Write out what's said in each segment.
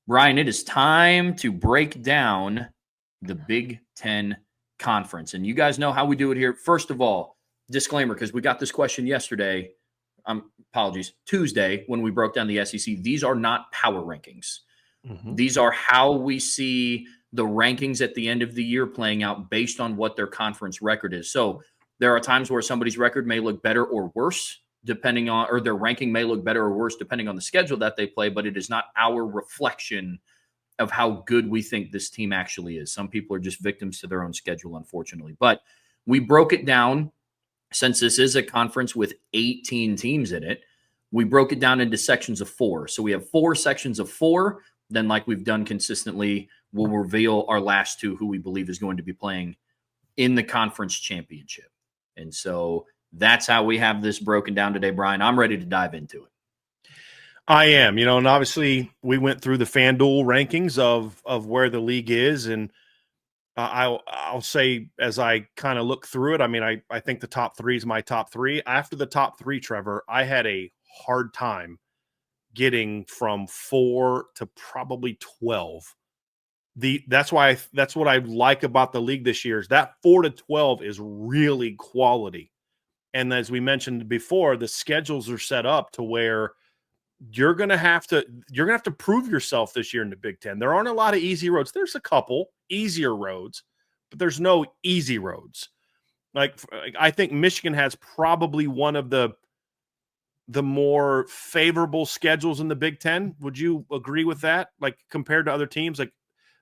Bryan, it is time to break down the Big Ten Conference. And you guys know how we do it here. First of all, disclaimer, because we got this question yesterday. Apologies, Tuesday, when we broke down the SEC. These are not power rankings. These are how we see the rankings at the end of the year playing out based on what their conference record is. So there are times where somebody's record may look better or worse, depending on, or their ranking may look better or worse, depending on the schedule that they play, but it is not our reflection of how good we think this team actually is. Some people are just victims to their own schedule, unfortunately. But we broke it down, since this is a conference with 18 teams in it, we broke it down into sections of 4. So we have 4 sections of 4. Then, like we've done consistently, we'll reveal our last 2 who we believe is going to be playing in the conference championship. And so that's how we have this broken down today, Bryan. I'm ready to dive into it. I am, and obviously we went through the FanDuel rankings of where the league is, and I'll say as I kind of look through it, I mean, I think the top 3 is my top 3. After the top 3, Trevor, I had a hard time getting from 4 to probably 12. That's what I like about the league this year is that 4 to 12 is really quality. And as we mentioned before, the schedules are set up to where you're going to have to prove yourself this year in the Big Ten. There aren't a lot of easy roads. There's a couple easier roads, but there's no easy roads. Like I think Michigan has probably one of the more favorable schedules in the Big Ten. Would you agree with that? Like compared to other teams, like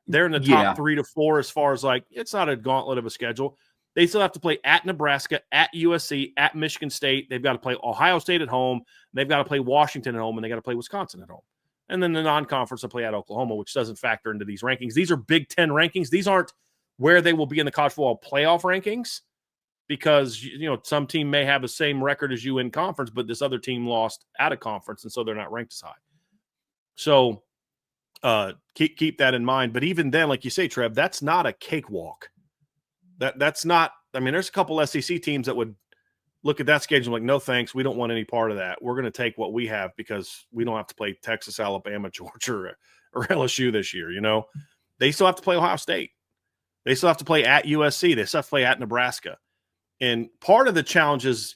they're in the top 3 to 4 as far as like it's not a gauntlet of a schedule. They still have to play at Nebraska, at USC, at Michigan State. They've got to play Ohio State at home. They've got to play Washington at home, and they got to play Wisconsin at home. And then the non-conference will play at Oklahoma, which doesn't factor into these rankings. These are Big Ten rankings. These aren't where they will be in the college football playoff rankings because, some team may have the same record as you in conference, but this other team lost out of conference, and so they're not ranked as high. So keep that in mind. But even then, like you say, Trev, that's not a cakewalk. That's not – I mean, there's a couple SEC teams that would look at that schedule like, no thanks, we don't want any part of that. We're going to take what we have because we don't have to play Texas, Alabama, Georgia, or LSU this year, They still have to play Ohio State. They still have to play at USC. They still have to play at Nebraska. And part of the challenge is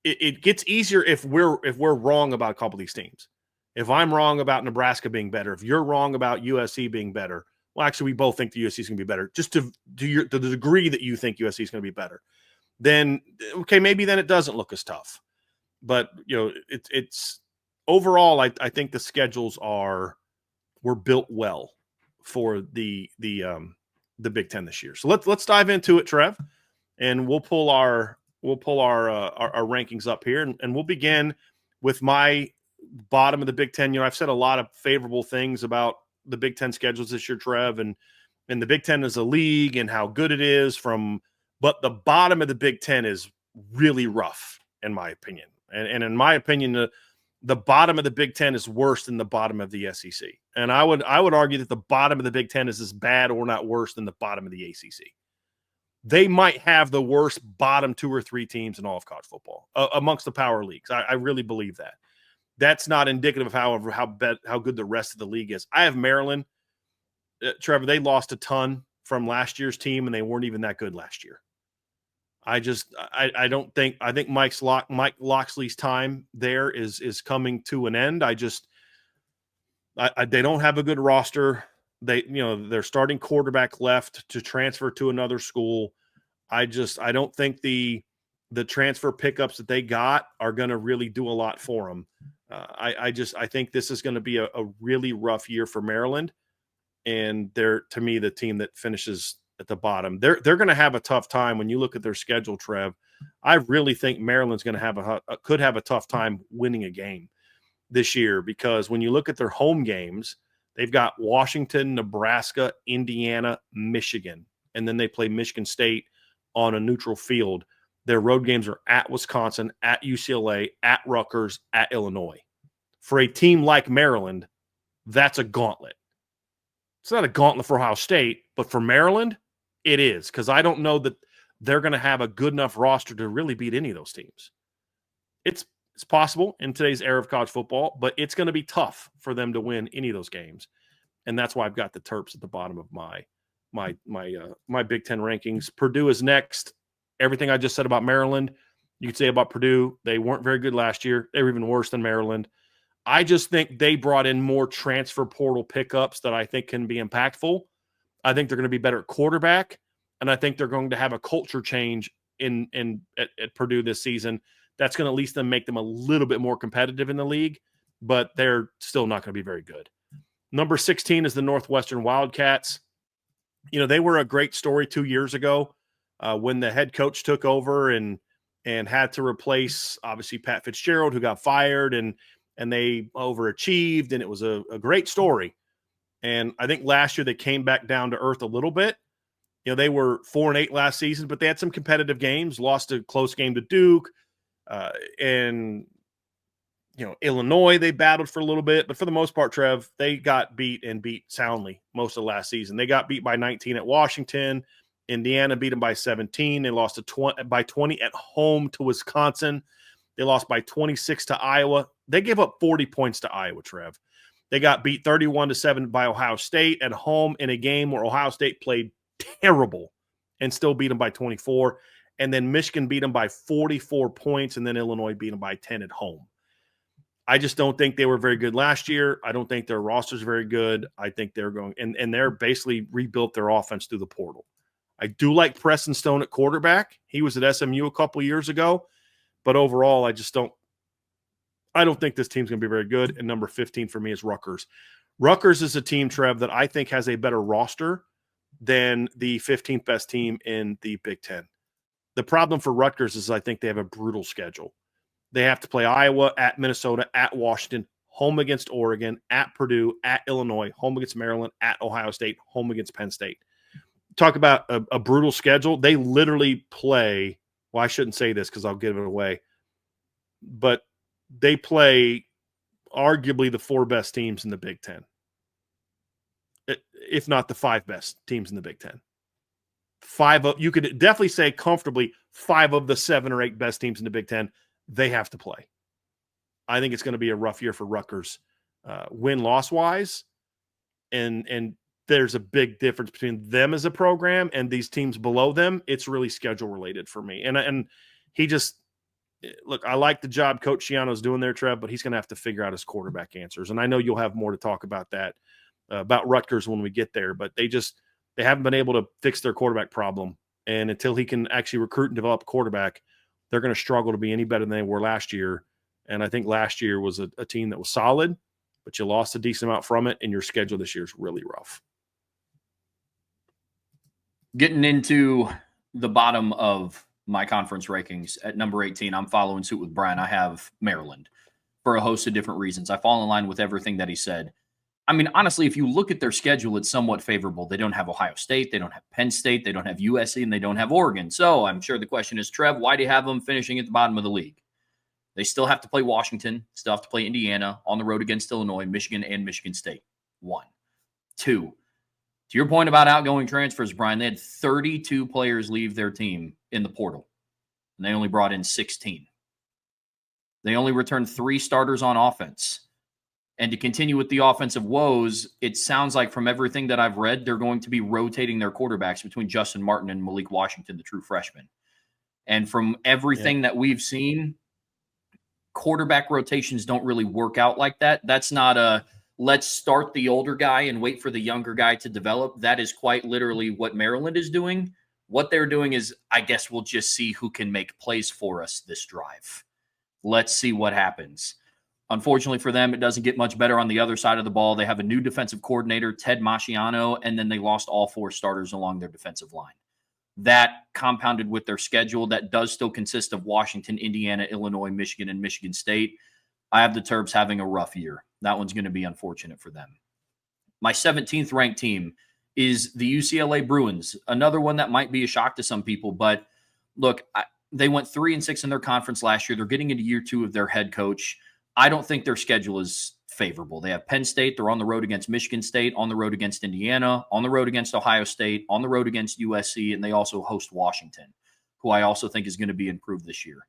it gets easier if we're wrong about a couple of these teams. If I'm wrong about Nebraska being better, if you're wrong about USC being better, well, actually, we both think the USC is going to be better. Just to the degree that you think USC is going to be better, then okay, maybe then it doesn't look as tough. But it's overall, I think the schedules were built well for the Big Ten this year. So let's dive into it, Trev, and we'll pull our rankings up here, and we'll begin with my bottom of the Big Ten. I've said a lot of favorable things about the Big Ten schedules this year, Trev, and the Big Ten as a league and how good it is but the bottom of the Big Ten is really rough, in my opinion. And in my opinion, the bottom of the Big Ten is worse than the bottom of the SEC. And I would argue that the bottom of the Big Ten is as bad or not worse than the bottom of the ACC. They might have the worst bottom 2 or 3 teams in all of college football amongst the power leagues. I really believe that. That's not indicative of, however, how good the rest of the league is. I have Maryland. Trevor, they lost a ton from last year's team, and they weren't even that good last year. I think Mike Loxley's time there is coming to an end. They don't have a good roster. Their starting quarterback left to transfer to another school. I don't think the transfer pickups that they got are going to really do a lot for them. I think this is going to be a really rough year for Maryland, and they're, to me, the team that finishes at the bottom. They're going to have a tough time when you look at their schedule, Trev. I really think Maryland's going to could have a tough time winning a game this year because when you look at their home games, they've got Washington, Nebraska, Indiana, Michigan, and then they play Michigan State on a neutral field. Their road games are at Wisconsin, at UCLA, at Rutgers, at Illinois. For a team like Maryland, that's a gauntlet. It's not a gauntlet for Ohio State, but for Maryland, it is, because I don't know that they're going to have a good enough roster to really beat any of those teams. It's possible in today's era of college football, but it's going to be tough for them to win any of those games. and that's why I've got the Terps at the bottom of my Big Ten rankings. Purdue is next. Everything I just said about Maryland, you could say about Purdue. They weren't very good last year. They were even worse than Maryland. I just think they brought in more transfer portal pickups that I think can be impactful. I think they're going to be better at quarterback, and I think they're going to have a culture change at Purdue this season. That's going to at least make them a little bit more competitive in the league, but they're still not going to be very good. Number 16 is the Northwestern Wildcats. They were a great story 2 years ago when the head coach took over and had to replace, obviously, Pat Fitzgerald, who got fired, and they overachieved, and it was a great story. And I think last year they came back down to earth a little bit. They were 4-8 last season, but they had some competitive games, lost a close game to Duke, and Illinois, they battled for a little bit, but for the most part, Trev, they got beat soundly most of last season. They got beat by 19 at Washington. Indiana beat them by 17. They lost by 20 at home to Wisconsin. They lost by 26 to Iowa. They gave up 40 points to Iowa, Trev. They got beat 31-7 by Ohio State at home in a game where Ohio State played terrible and still beat them by 24. And then Michigan beat them by 44 points, and then Illinois beat them by 10 at home. I just don't think they were very good last year. I don't think their roster is very good. I think they're going and they're basically rebuilt their offense through the portal. I do like Preston Stone at quarterback. He was at SMU a couple years ago, but overall, I don't think this team's going to be very good. And number 15 for me is Rutgers. Rutgers is a team, Trev, that I think has a better roster than the 15th best team in the Big Ten. The problem for Rutgers is I think they have a brutal schedule. They have to play Iowa, at Minnesota, at Washington, home against Oregon, at Purdue, at Illinois, home against Maryland, at Ohio State, home against Penn State. Talk about a brutal schedule. They literally play, well, I shouldn't say this because I'll give it away, but they play arguably the 4 best teams in the Big Ten, if not the 5 best teams in the Big Ten. You could definitely say comfortably 5 of the 7 or 8 best teams in the Big Ten. They have to play. I think it's going to be a rough year for Rutgers, win-loss wise, and there's a big difference between them as a program and these teams below them. It's really schedule related for me, and he just look. I like the job Coach Schiano's doing there, Trev, but he's going to have to figure out his quarterback answers. And I know you'll have more to talk about that about Rutgers when we get there, but they haven't been able to fix their quarterback problem, and until he can actually recruit and develop a quarterback, they're going to struggle to be any better than they were last year. And I think last year was a team that was solid, but you lost a decent amount from it, and your schedule this year is really rough. Getting into the bottom of my conference rankings at number 18, I'm following suit with Bryan. I have Maryland for a host of different reasons. I fall in line with everything that he said. I mean, honestly, if you look at their schedule, it's somewhat favorable. They don't have Ohio State. They don't have Penn State. They don't have USC, and they don't have Oregon. So I'm sure the question is, Trev, why do you have them finishing at the bottom of the league? They still have to play Washington, still have to play Indiana, on the road against Illinois, Michigan, and Michigan State. 1. 2, to your point about outgoing transfers, Bryan, they had 32 players leave their team in the portal, and they only brought in 16. They only returned 3 starters on offense. And to continue with the offensive woes, it sounds like from everything that I've read, they're going to be rotating their quarterbacks between Justin Martin and Malik Washington, the true freshman. And from everything that we've seen, quarterback rotations don't really work out like that. That's not a let's start the older guy and wait for the younger guy to develop. That is quite literally what Maryland is doing. What they're doing is, I guess we'll just see who can make plays for us this drive. Let's see what happens. Unfortunately for them, it doesn't get much better on the other side of the ball. They have a new defensive coordinator, Ted Masciano, and then they lost all 4 starters along their defensive line. That compounded with their schedule that does still consist of Washington, Indiana, Illinois, Michigan, and Michigan State. I have the Terps having a rough year. That one's going to be unfortunate for them. My 17th ranked team is the UCLA Bruins, another one that might be a shock to some people. But look, they went 3-6 in their conference last year. They're getting into year 2 of their head coach. I don't think their schedule is favorable. They have Penn State. They're on the road against Michigan State, on the road against Indiana, on the road against Ohio State, on the road against USC, and they also host Washington, who I also think is going to be improved this year.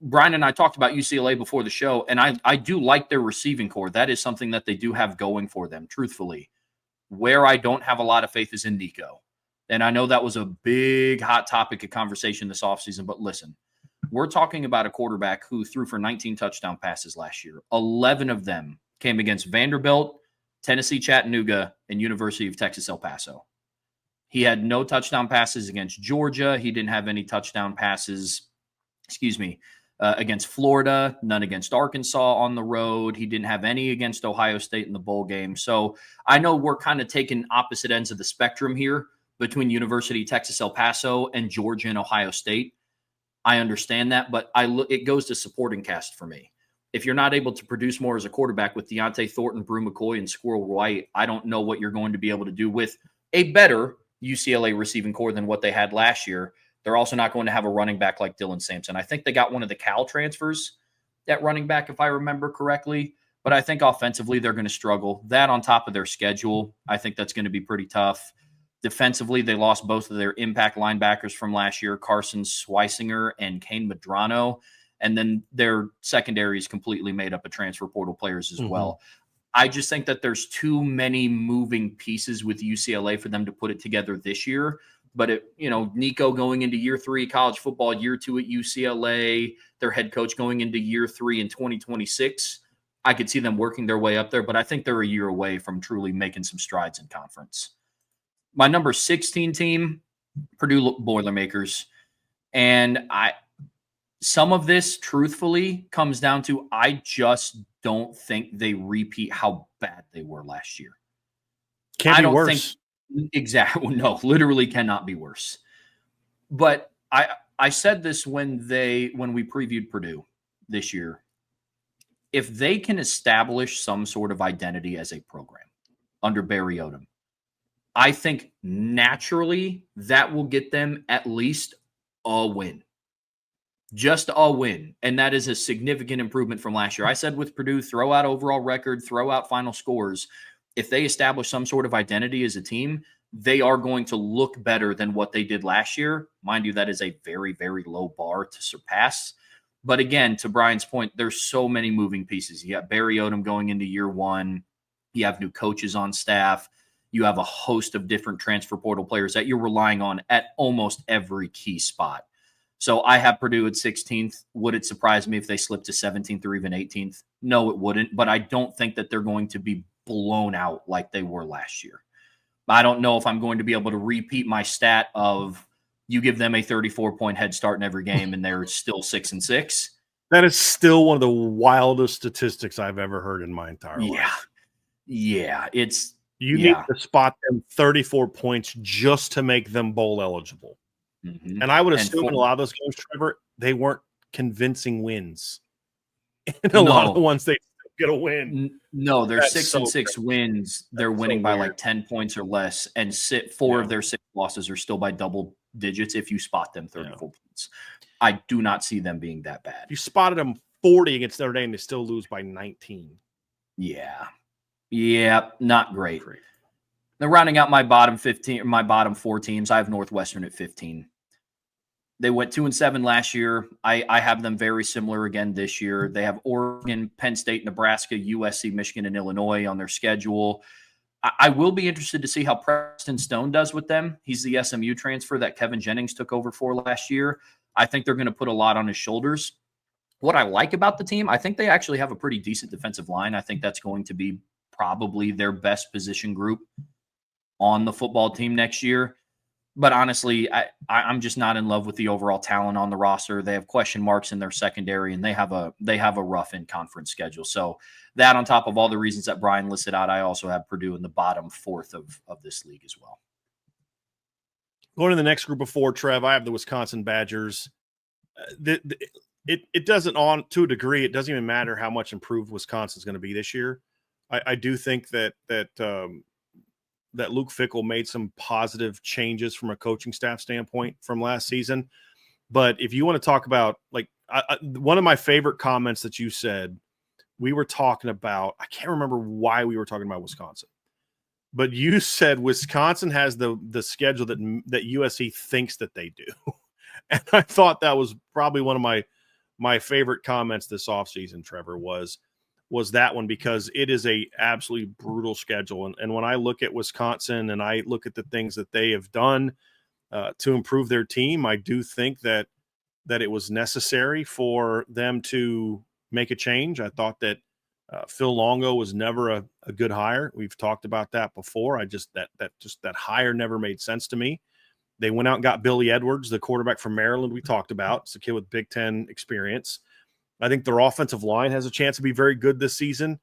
Bryan and I talked about UCLA before the show, and I do like their receiving core. That is something that they do have going for them, truthfully. Where I don't have a lot of faith is in Nico. And I know that was a big hot topic of conversation this offseason, but listen, we're talking about a quarterback who threw for 19 touchdown passes last year. 11 of them came against Vanderbilt, Tennessee Chattanooga, and University of Texas El Paso. He had no touchdown passes against Georgia. He didn't have any touchdown passes, against Florida, none against Arkansas on the road. He didn't have any against Ohio State in the bowl game. So I know we're kind of taking opposite ends of the spectrum here between University of Texas El Paso and Georgia and Ohio State. I understand that, but it goes to supporting cast for me. If you're not able to produce more as a quarterback with Deontay Thornton, Brew McCoy, and Squirrel White, I don't know what you're going to be able to do with a better UCLA receiving core than what they had last year. They're also not going to have a running back like Dylan Sampson. I think they got one of the Cal transfers at running back, if I remember correctly. But I think offensively, they're going to struggle. That on top of their schedule, I think that's going to be pretty tough. Defensively, they lost both of their impact linebackers from last year, Carson Schweisinger and Kane Medrano. And then their secondary is completely made up of transfer portal players as well. I just think that there's too many moving pieces with UCLA for them to put it together this year. But, Nico going into year 3 college football, year 2 at UCLA, their head coach going into year 3 in 2026, I could see them working their way up there. But I think they're a year away from truly making some strides in conference. My number 16 team, Purdue Boilermakers. And some of this, truthfully, comes down to I just don't think they repeat how bad they were last year. Can't be worse. Exactly. No, literally cannot be worse. But I said this when we previewed Purdue this year. If they can establish some sort of identity as a program under Barry Odom, I think naturally that will get them at least a win. Just a win. And that is a significant improvement from last year. I said with Purdue, throw out overall record, throw out final scores. If they establish some sort of identity as a team, they are going to look better than what they did last year. Mind you, that is a very, very low bar to surpass. But again, to Bryan's point, there's so many moving pieces. You got Barry Odom going into year 1. You have new coaches on staff. You have a host of different transfer portal players that you're relying on at almost every key spot. So I have Purdue at 16th. Would it surprise me if they slipped to 17th or even 18th? No, it wouldn't. But I don't think that they're going to be blown out like they were last year. I don't know if I'm going to be able to repeat my stat of you give them a 34-point head start in every game and they're still 6-6. That is still one of the wildest statistics I've ever heard in my entire life. Yeah. You need to spot them 34 points just to make them bowl eligible. And I would assume in a lot of those games, Trevor, they weren't convincing wins. In a lot of the ones they get a win. No, they're 6-6 wins. They're winning by like 10 points or less, and 4 of their 6 losses are still by double digits if you spot them 34 points. I do not see them being that bad. You spotted them 40 against Notre Dame, they still lose by 19. Yeah, not great. They're rounding out my bottom 4 teams. I have Northwestern at 15. They went 2-7 last year. I have them very similar again this year. They have Oregon, Penn State, Nebraska, USC, Michigan, and Illinois on their schedule. I will be interested to see how Preston Stone does with them. He's the SMU transfer that Kevin Jennings took over for last year. I think they're going to put a lot on his shoulders. What I like about the team, I think they actually have a pretty decent defensive line. I think that's going to be probably their best position group on the football team next year. But honestly, I'm just not in love with the overall talent on the roster. They have question marks in their secondary, and they have a rough in-conference schedule. So that, on top of all the reasons that Bryan listed out, I also have Purdue in the bottom 4th of this league as well. Going to the next group of 4, Trev, I have the Wisconsin Badgers. It doesn't, to a degree, it doesn't even matter how much improved Wisconsin's going to be this year. I do think that Luke Fickell made some positive changes from a coaching staff standpoint from last season. But if you want to talk about, one of my favorite comments that you said, we were talking about, I can't remember why we were talking about Wisconsin, but you said Wisconsin has the schedule that USC thinks that they do. And I thought that was probably one of my favorite comments this offseason, Trevor, was that one, because it is a absolutely brutal schedule. And when I look at Wisconsin and I look at the things that they have done to improve their team, I do think that it was necessary for them to make a change. I thought that Phil Longo was never a good hire. We've talked about that before. That hire never made sense to me. They went out and got Billy Edwards, the quarterback from Maryland we talked about. It's a kid with Big Ten experience. I think their offensive line has a chance to be very good this season,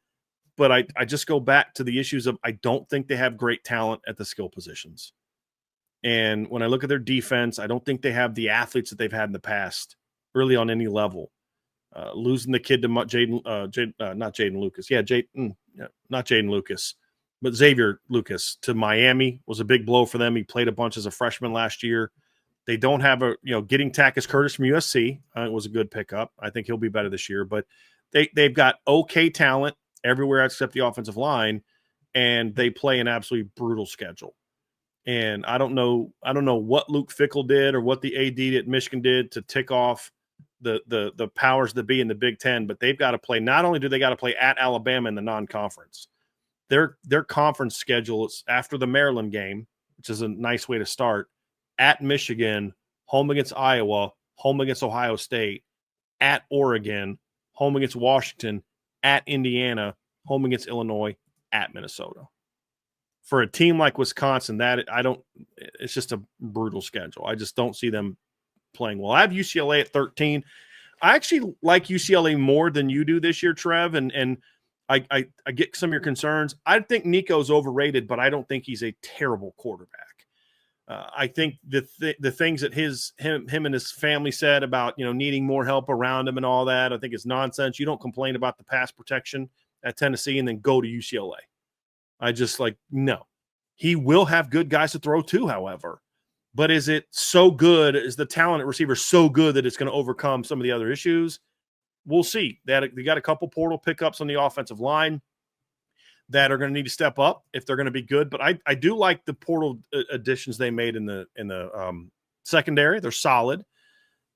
but I just go back to the issues of I don't think they have great talent at the skill positions. And when I look at their defense, I don't think they have the athletes that they've had in the past, really on any level. Losing the kid to not Jaden Lucas. Not Jaden Lucas, but Xavier Lucas to Miami was a big blow for them. He played a bunch as a freshman last year. They don't have getting Takis Curtis from USC. It was a good pickup. I think he'll be better this year, but they've got okay talent everywhere except the offensive line, and they play an absolutely brutal schedule. And I don't know what Luke Fickell did or what the AD at Michigan did to tick off the powers that be in the Big Ten, but they've got to play. Not only do they got to play at Alabama in the non-conference, their conference schedule is after the Maryland game, which is a nice way to start, at Michigan, home against Iowa, home against Ohio State, at Oregon, home against Washington, at Indiana, home against Illinois, at Minnesota. For a team like Wisconsin, it's just a brutal schedule. I just don't see them playing well. I have UCLA at 13. I actually like UCLA more than you do this year, Trev, and I get some of your concerns. I think Nico's overrated, but I don't think he's a terrible quarterback. I think the things that him and his family said about needing more help around him and all that, I think is nonsense. You don't complain about the pass protection at Tennessee and then go to UCLA. I just no. He will have good guys to throw to, however. But is it so good? Is the talent at receiver so good that it's going to overcome some of the other issues? We'll see. They got a couple portal pickups on the offensive line that are going to need to step up if they're going to be good. But I do like the portal additions they made in the secondary. They're solid.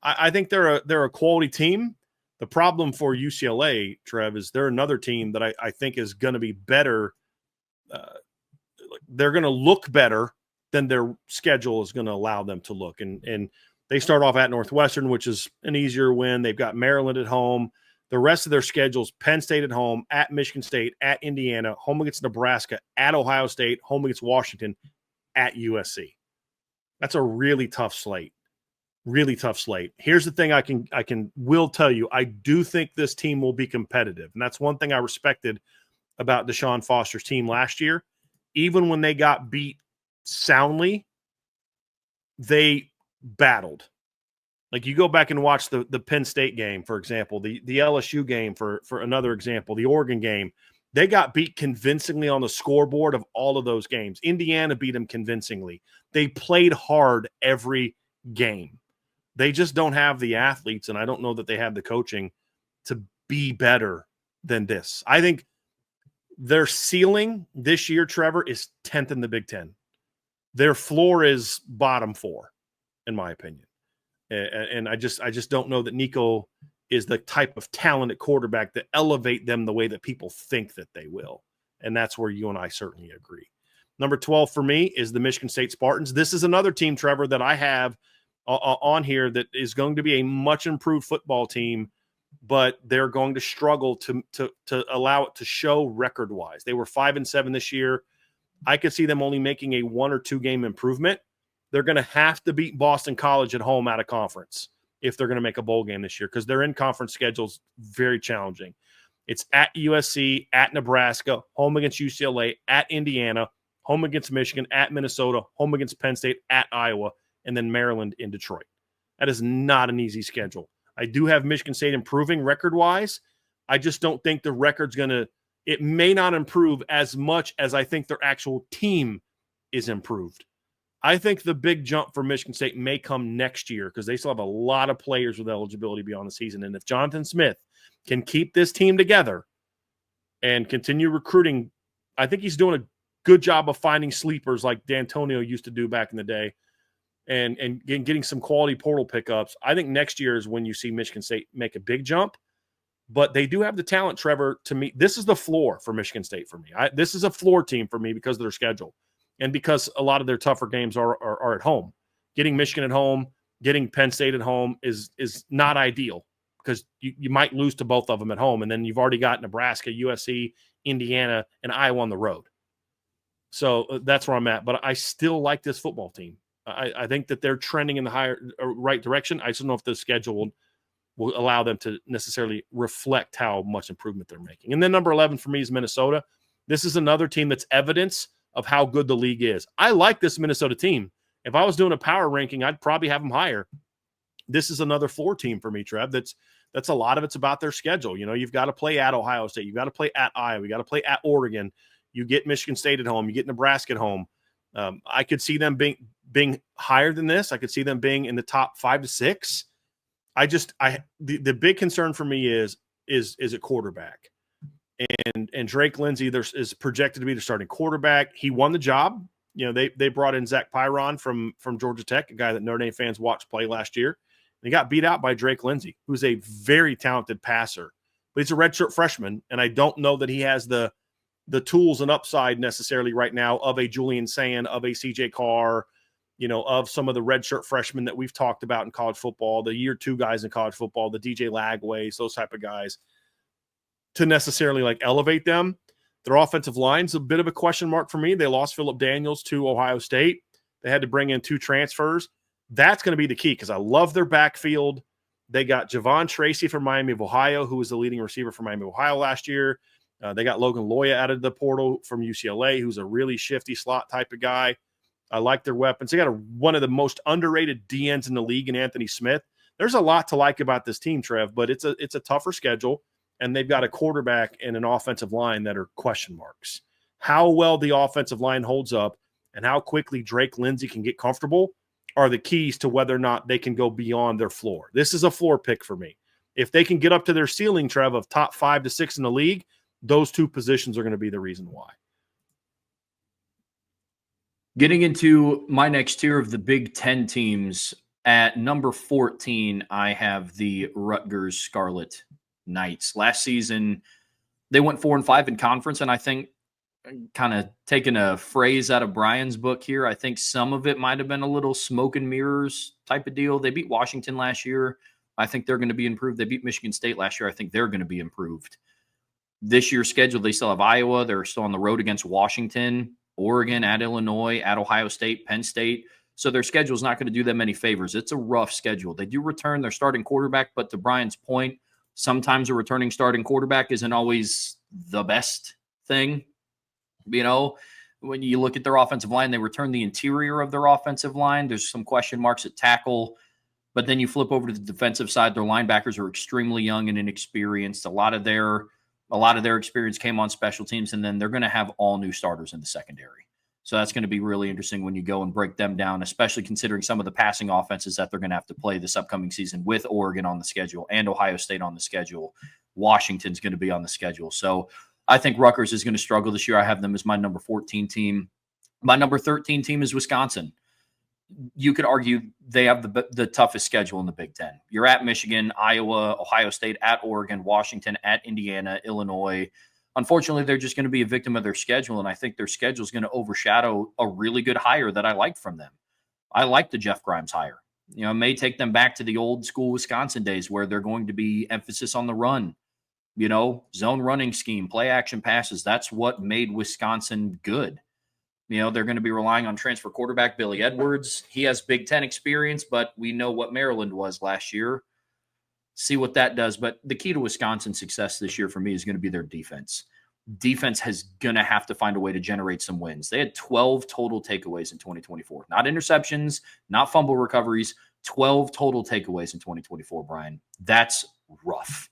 I think they're a quality team. The problem for UCLA, Trev, is they're another team that I think is going to be better. They're going to look better than their schedule is going to allow them to look. And they start off at Northwestern, which is an easier win. They've got Maryland at home. The rest of their schedules, Penn State at home, at Michigan State, at Indiana, home against Nebraska, at Ohio State, home against Washington, at USC. That's a really tough slate. Really tough slate. Here's the thing I will tell you. I do think this team will be competitive. And that's one thing I respected about Deshaun Foster's team last year. Even when they got beat soundly, they battled. Like you go back and watch the Penn State game, for example, the LSU game for another example, the Oregon game. They got beat convincingly on the scoreboard of all of those games. Indiana beat them convincingly. They played hard every game. They just don't have the athletes, and I don't know that they have the coaching to be better than this. I think their ceiling this year, Trevor, is 10th in the Big Ten. Their floor is bottom 4, in my opinion. And I just don't know that Nico is the type of talented quarterback that elevate them the way that people think that they will. And that's where you and I certainly agree. Number 12 for me is the Michigan State Spartans. This is another team, Trevor, that I have on here that is going to be a much improved football team, but they're going to struggle to allow it to show record-wise. They were 5-7 this year. I could see them only making a 1 or 2 game improvement. They're going to have to beat Boston College at home out of conference if they're going to make a bowl game this year, because their in-conference schedule is very challenging. It's at USC, at Nebraska, home against UCLA, at Indiana, home against Michigan, at Minnesota, home against Penn State, at Iowa, and then Maryland in Detroit. That is not an easy schedule. I do have Michigan State improving record-wise. I just don't think the record's going to – it may not improve as much as I think their actual team is improved. I think the big jump for Michigan State may come next year because they still have a lot of players with eligibility beyond the season. And if Jonathan Smith can keep this team together and continue recruiting, I think he's doing a good job of finding sleepers like D'Antonio used to do back in the day. getting some quality portal pickups, I think next year is when you see Michigan State make a big jump. But they do have the talent, Trevor, to me. This is the floor for Michigan State for me. This is a floor team for me because of their schedule and because a lot of their tougher games are at home. Getting Michigan at home, getting Penn State at home is not ideal because you might lose to both of them at home, and then you've already got Nebraska, USC, Indiana, and Iowa on the road. So that's where I'm at. But I still like this football team. I think that they're trending in the right direction. I just don't know if the schedule will allow them to necessarily reflect how much improvement they're making. And then number 11 for me is Minnesota. This is another team that's evidence of how good the league is. I like this Minnesota team. If I was doing a power ranking, I'd probably have them higher. This is another floor team for me, Trev. That's a lot of it's about their schedule. You know, you've got to play at Ohio State. You've got to play at Iowa. You got to play at Oregon. You get Michigan State at home. You get Nebraska at home. I could see them being higher than this. I could see them being in the top 5 to 6. The big concern for me is a quarterback, and Drake Lindsey is projected to be the starting quarterback. He won the job. You know, they brought in Zach Pyron from Georgia Tech, a guy that Notre Dame fans watched play last year. They got beat out by Drake Lindsey, who's a very talented passer, but he's a redshirt freshman, and I don't know that he has the tools and upside necessarily right now of a Julian Sand, of a CJ Carr, you know, of some of the redshirt freshmen that we've talked about in college football, the year 2 guys in college football, the DJ Lagways, those type of guys, to necessarily like elevate them. Their offensive line's a bit of a question mark for me. They lost Phillip Daniels to Ohio State. They had to bring in 2 transfers. That's going to be the key because I love their backfield. They got Javon Tracy from Miami of Ohio, who was the leading receiver for Miami of Ohio last year. They got Logan Loya out of the portal from UCLA, who's a really shifty slot type of guy. I like their weapons. They got one of the most underrated DNs in the league in Anthony Smith. There's a lot to like about this team, Trev, but it's a tougher schedule, and they've got a quarterback and an offensive line that are question marks. How well the offensive line holds up and how quickly Drake Lindsey can get comfortable are the keys to whether or not they can go beyond their floor. This is a floor pick for me. If they can get up to their ceiling, Trev, of top 5 to 6 in the league, those 2 positions are going to be the reason why. Getting into my next tier of the Big Ten teams, at number 14, I have the Rutgers Scarlet Knights. Last season, they went 4-5 in conference, and I think, kind of taking a phrase out of Brian's book here, I think some of it might have been a little smoke and mirrors type of deal. They beat Washington last year. I think they're going to be improved. They beat Michigan State last year. I think they're going to be improved. This year's schedule, they still have Iowa. They're still on the road against Washington, Oregon, at Illinois, at Ohio State, Penn State. So their schedule is not going to do them any favors. It's a rough schedule. They do return their starting quarterback, but to Brian's point, sometimes a returning starting quarterback isn't always the best thing. You know, when you look at their offensive line, they return the interior of their offensive line. There's some question marks at tackle. But then you flip over to the defensive side. Their linebackers are extremely young and inexperienced. A lot of their experience came on special teams, and then they're going to have all new starters in the secondary. So that's going to be really interesting when you go and break them down, especially considering some of the passing offenses that they're going to have to play this upcoming season with Oregon on the schedule and Ohio State on the schedule. Washington's going to be on the schedule. So I think Rutgers is going to struggle this year. I have them as my number 14 team. My number 13 team is Wisconsin. You could argue they have the toughest schedule in the Big Ten. You're at Michigan, Iowa, Ohio State, at Oregon, Washington, at Indiana, Illinois. Unfortunately, they're just going to be a victim of their schedule, and I think their schedule is going to overshadow a really good hire that I liked from them. I like the Jeff Grimes hire. You know, it may take them back to the old school Wisconsin days where they're going to be emphasis on the run, you know, zone running scheme, play action passes. That's what made Wisconsin good. You know, they're going to be relying on transfer quarterback Billy Edwards. He has Big Ten experience, but we know what Maryland was last year. See what that does. But the key to Wisconsin's success this year for me is going to be their defense. Defense is going to have to find a way to generate some wins. They had 12 total takeaways in 2024. Not interceptions, not fumble recoveries, 12 total takeaways in 2024, Brian. That's rough.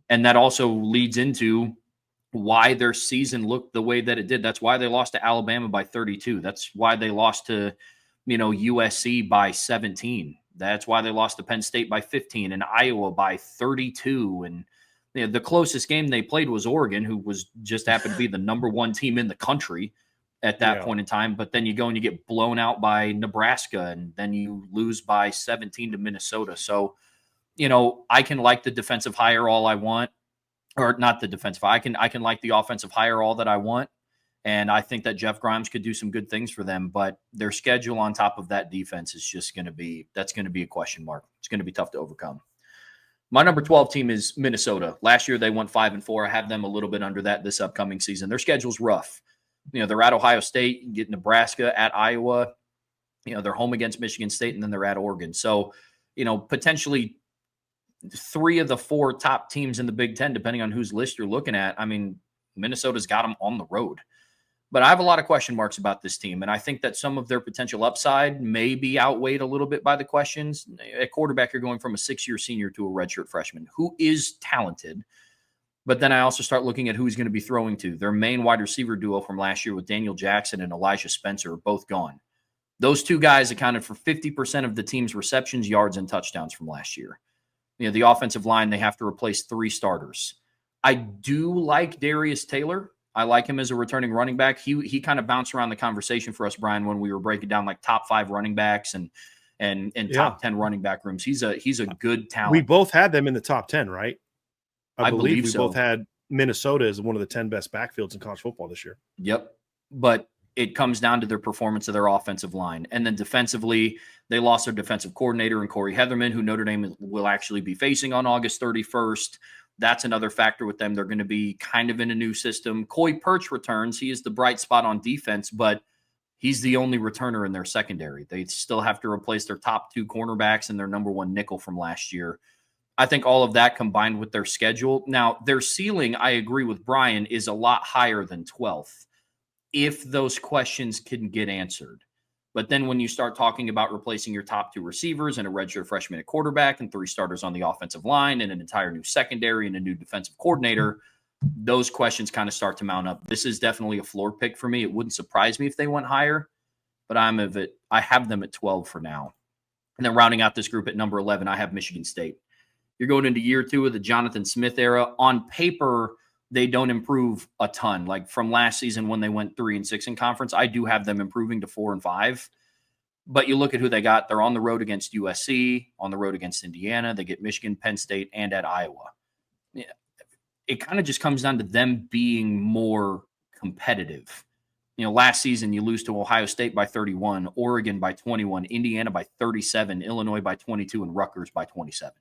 And that also leads into why their season looked the way that it did. That's why they lost to Alabama by 32. That's why they lost to, USC by 17. That's why they lost to Penn State by 15 and Iowa by 32. And the closest game they played was Oregon, who was just happened to be the number 1 team in the country. at that point in time. But then you go and you get blown out by Nebraska, and then you lose by 17 to Minnesota. So, I can like the defensive hire all I want, or not the defensive. I can like the offensive hire all that I want. And I think that Jeff Grimes could do some good things for them, but their schedule on top of that defense is just going to be a question mark. It's going to be tough to overcome. My number 12 team is Minnesota. Last year they went 5-4. I have them a little bit under that this upcoming season. Their schedule's rough. They're at Ohio State, you get Nebraska, at Iowa. They're home against Michigan State, and then they're at Oregon. So, potentially 3 of the 4 top teams in the Big Ten, depending on whose list you're looking at. I mean, Minnesota's got them on the road. But I have a lot of question marks about this team, and I think that some of their potential upside may be outweighed a little bit by the questions. At quarterback, you're going from a 6-year senior to a redshirt freshman who is talented. But then I also start looking at who he's going to be throwing to. Their main wide receiver duo from last year with Daniel Jackson and Elijah Spencer are both gone. Those 2 guys accounted for 50% of the team's receptions, yards, and touchdowns from last year. The offensive line, they have to replace 3 starters. I do like Darius Taylor. I like him as a returning running back. He kind of bounced around the conversation for us, Brian, when we were breaking down like top 5 running backs and top 10 running back rooms. He's a good talent. We both had them in the top 10, right? I believe we so. both had Minnesota as one of the 10 best backfields in college football this year. Yep. But it comes down to their performance of their offensive line. And then defensively, they lost their defensive coordinator in Corey Heatherman, who Notre Dame will actually be facing on August 31st. That's another factor with them. They're going to be kind of in a new system. Coy Perch returns. He is the bright spot on defense, but he's the only returner in their secondary. They still have to replace their top 2 cornerbacks and their number 1 nickel from last year. I think all of that combined with their schedule. Now, their ceiling, I agree with Brian, is a lot higher than 12th if those questions can get answered. But then when you start talking about replacing your top 2 receivers and a redshirt freshman at quarterback and 3 starters on the offensive line and an entire new secondary and a new defensive coordinator, those questions kind of start to mount up. This is definitely a floor pick for me. It wouldn't surprise me if they went higher, but I have them at 12 for now. And then rounding out this group at number 11, I have Michigan State. You're going into year 2 of the Jonathan Smith era. On paper, they don't improve a ton. Like from last season when they went 3-6 in conference, I do have them improving to 4-5. But you look at who they got. They're on the road against USC, on the road against Indiana. They get Michigan, Penn State, and at Iowa. Yeah, it kind of just comes down to them being more competitive. Last season you lose to Ohio State by 31, Oregon by 21, Indiana by 37, Illinois by 22, and Rutgers by 27.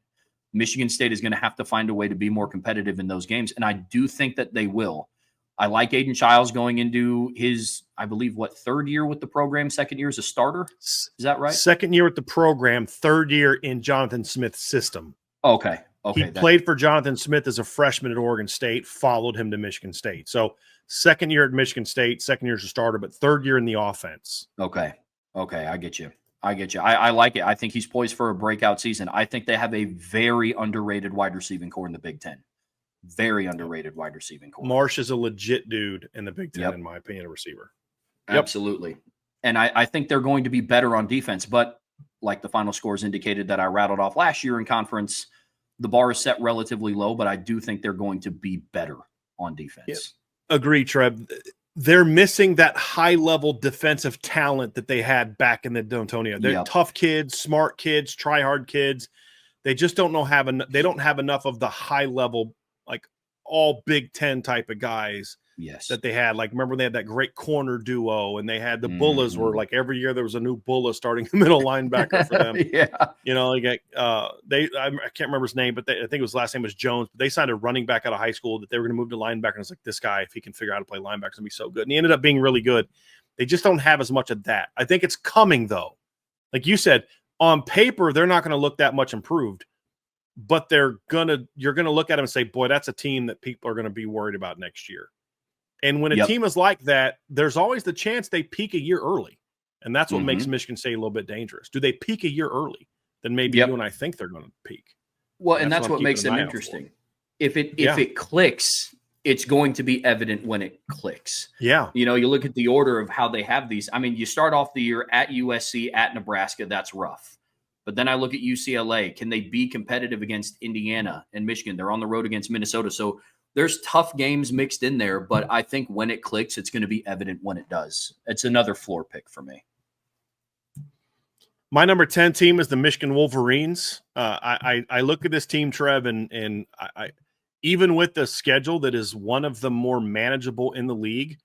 Michigan State is going to have to find a way to be more competitive in those games, and I do think that they will. I like Aiden Childs going into his, I believe, 3rd year with the program, 2nd year as a starter. Is that right? 2nd year with the program, 3rd year in Jonathan Smith's system. Okay. He played for Jonathan Smith as a freshman at Oregon State, followed him to Michigan State. So 2nd year at Michigan State, 2nd year as a starter, but 3rd year in the offense. Okay. I get you. I like it. I think he's poised for a breakout season. I think they have a very underrated wide receiving core in the Big Ten. Very underrated wide receiving core. Marsh is a legit dude in the Big Ten, in my opinion, a receiver. Absolutely. And I think they're going to be better on defense. But like the final scores indicated that I rattled off last year in conference, the bar is set relatively low, but I do think they're going to be better on defense. Yeah. Agree, Trev. They're missing that high-level defensive talent that they had back in the D'Antonio. They're tough kids, smart kids, try-hard kids. They just don't they don't have enough of the high-level, like all Big Ten type of guys that they had. Like, remember they had that great corner duo, and they had the Bullas were like every year there was a new Bulla starting the middle linebacker for them. I can't remember his name, but I think his last name was Jones. But they signed a running back out of high school that they were going to move to linebacker. And it's like, this guy, if he can figure out how to play linebacker, is going to be so good. And he ended up being really good. They just don't have as much of that. I think it's coming though. Like you said, on paper, they're not going to look that much improved. But you're going to look at them and say, boy, that's a team that people are going to be worried about next year. And when a team is like that, there's always the chance they peak a year early. And that's what makes Michigan State a little bit dangerous. Do they peak a year early? Then maybe you and I think they're going to peak. Well, and that's what makes them interesting. If it clicks, it's going to be evident when it clicks. Yeah. You look at the order of how they have these. I mean, you start off the year at USC, at Nebraska. That's rough. But then I look at UCLA. Can they be competitive against Indiana and Michigan? They're on the road against Minnesota. So there's tough games mixed in there, but I think when it clicks, it's going to be evident when it does. It's another floor pick for me. My number 10 team is the Michigan Wolverines. I look at this team, Trev, and I even with the schedule that is one of the more manageable in the league,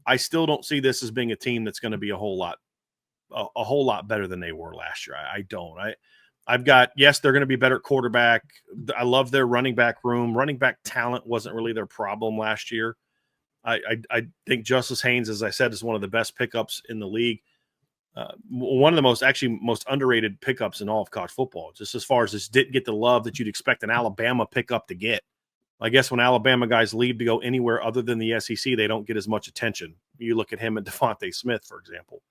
I still don't see this as being a team that's going to be a whole lot better than they were last year. I don't. I've got, yes, they're going to be better at quarterback. I love their running back room. Running back talent wasn't really their problem last year. I think Justice Haynes, as I said, is one of the best pickups in the league. One of the most underrated pickups in all of college football, just as far as this didn't get the love that you'd expect an Alabama pickup to get. I guess when Alabama guys leave to go anywhere other than the SEC, they don't get as much attention. You look at him and Devontae Smith, for example.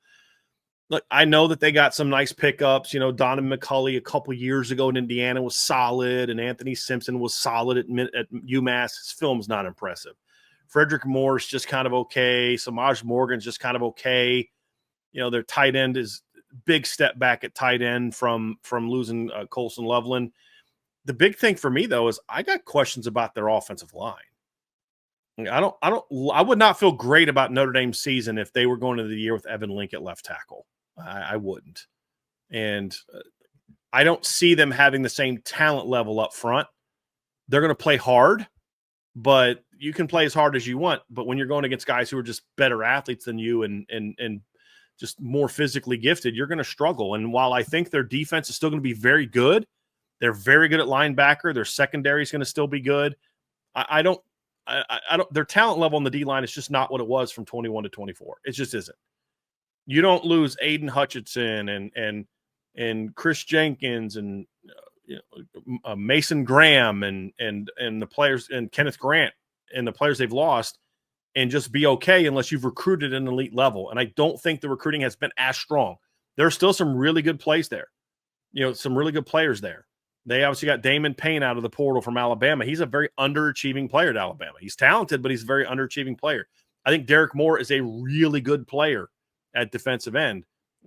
Look, I know that they got some nice pickups. You know, Donovan McCulley a couple years ago in Indiana was solid, and Anthony Simpson was solid at UMass. His film's not impressive. Frederick Moore's just kind of okay. Samaj Morgan's just kind of okay. You know, their tight end is big step back at tight end from losing Colson Loveland. The big thing for me, though, is I got questions about their offensive line. I would not feel great about Notre Dame's season if they were going into the year with Evan Link at left tackle. I wouldn't. And I don't see them having the same talent level up front. They're going to play hard, but you can play as hard as you want. But when you're going against guys who are just better athletes than you and just more physically gifted, you're going to struggle. And while I think their defense is still going to be very good, they're very good at linebacker. Their secondary is going to still be good. I don't. Their talent level on the D line is just not what it was from 21 to 24. It just isn't. You don't lose Aiden Hutchinson and Chris Jenkins and Mason Graham and the players and Kenneth Grant and the players they've lost and just be okay unless you've recruited at an elite level. And I don't think the recruiting has been as strong. There are still some really good plays there. Some really good players there. They obviously got Damon Payne out of the portal from Alabama. He's a very underachieving player at Alabama. He's talented, but he's a very underachieving player. I think Derek Moore is a really good player at defensive end,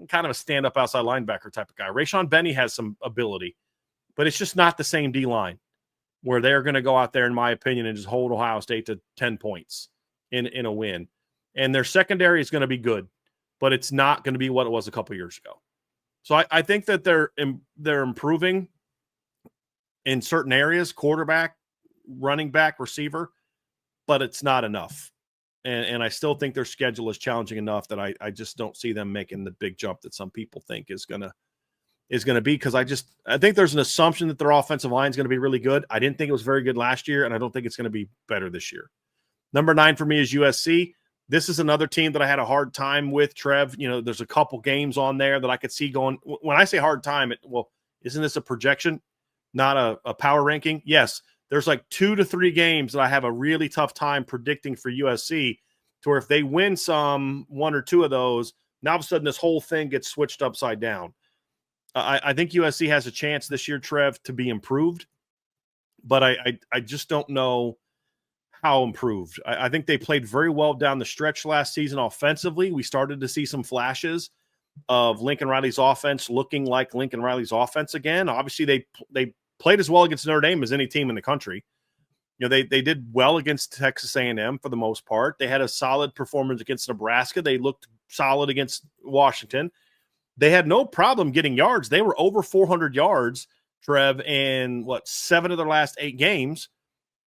kind of a stand-up outside linebacker type of guy. Rayshon Benny has some ability, but it's just not the same D-line where they're going to go out there, in my opinion, and just hold Ohio State to 10 points in a win. And their secondary is going to be good, but it's not going to be what it was a couple years ago. So I think that they're improving in certain areas, quarterback, running back, receiver, but it's not enough. And I still think their schedule is challenging enough that I just don't see them making the big jump that some people think is gonna be, because I think there's an assumption that their offensive line is going to be really good. I didn't think it was very good last year, and I don't think it's going to be better this year. Number 9 for me is USC. This is another team that I had a hard time with, Trev. There's a couple games on there that I could see going. When I say hard time, isn't this a projection, not a power ranking? Yes, there's like 2 to 3 games that I have a really tough time predicting for USC, to where if they win one or two of those, now all of a sudden this whole thing gets switched upside down. I think USC has a chance this year, Trev, to be improved, but I just don't know how improved. I think they played very well down the stretch last season offensively. We started to see some flashes of Lincoln Riley's offense looking like Lincoln Riley's offense again. Obviously, they played as well against Notre Dame as any team in the country. They did well against Texas A&M for the most part. They had a solid performance against Nebraska. They looked solid against Washington. They had no problem getting yards. They were over 400 yards, Trev, in 7 of their last 8 games.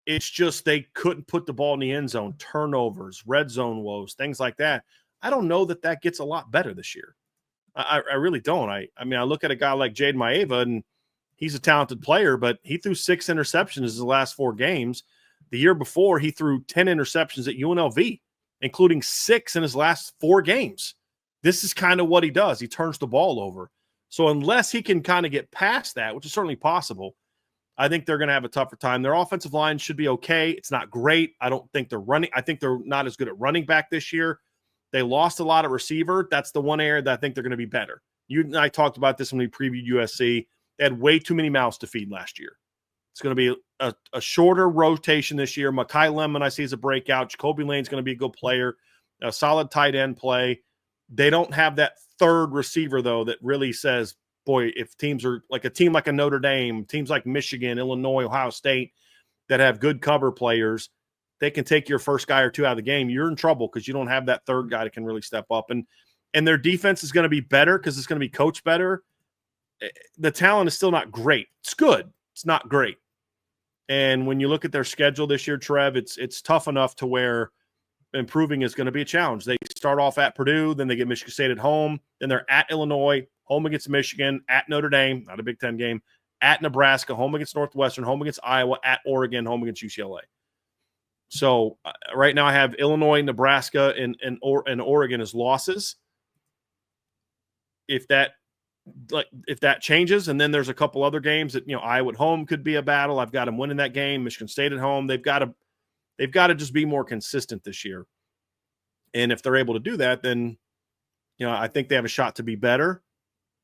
It's just they couldn't put the ball in the end zone, turnovers, red zone woes, things like that. I don't know that gets a lot better this year. I really don't. I mean, I look at a guy like Jade Maeva, and he's a talented player, but he threw 6 interceptions in the last 4 games. The year before, he threw 10 interceptions at UNLV, including 6 in his last 4 games. This is kind of what he does. He turns the ball over. So unless he can kind of get past that, which is certainly possible, I think they're going to have a tougher time. Their offensive line should be okay. It's not great. I don't think they're running. I think they're not as good at running back this year. They lost a lot of receiver. That's the one area that I think they're going to be better. You and I talked about this when we previewed USC. They had way too many mouths to feed last year. It's going to be a shorter rotation this year. Mekhi Lemon, I see, as a breakout. Jacoby Lane's going to be a good player, a solid tight end play. They don't have that third receiver, though, that really says, boy, if teams are like a team like a Notre Dame, teams like Michigan, Illinois, Ohio State that have good cover players, they can take your first guy or two out of the game, you're in trouble because you don't have that third guy that can really step up. And their defense is going to be better because it's going to be coached better. The talent is still not great. It's good. It's not great. And when you look at their schedule this year, Trev, it's tough enough to where improving is going to be a challenge. They start off at Purdue, then they get Michigan State at home, then they're at Illinois, home against Michigan, at Notre Dame, not a Big Ten game, at Nebraska, home against Northwestern, home against Iowa, at Oregon, home against UCLA. So right now I have Illinois, Nebraska, and Oregon as losses. If that changes, and then there's a couple other games that, Iowa at home could be a battle. I've got them winning that game. Michigan State at home. They've got to just be more consistent this year. And if they're able to do that, then, I think they have a shot to be better.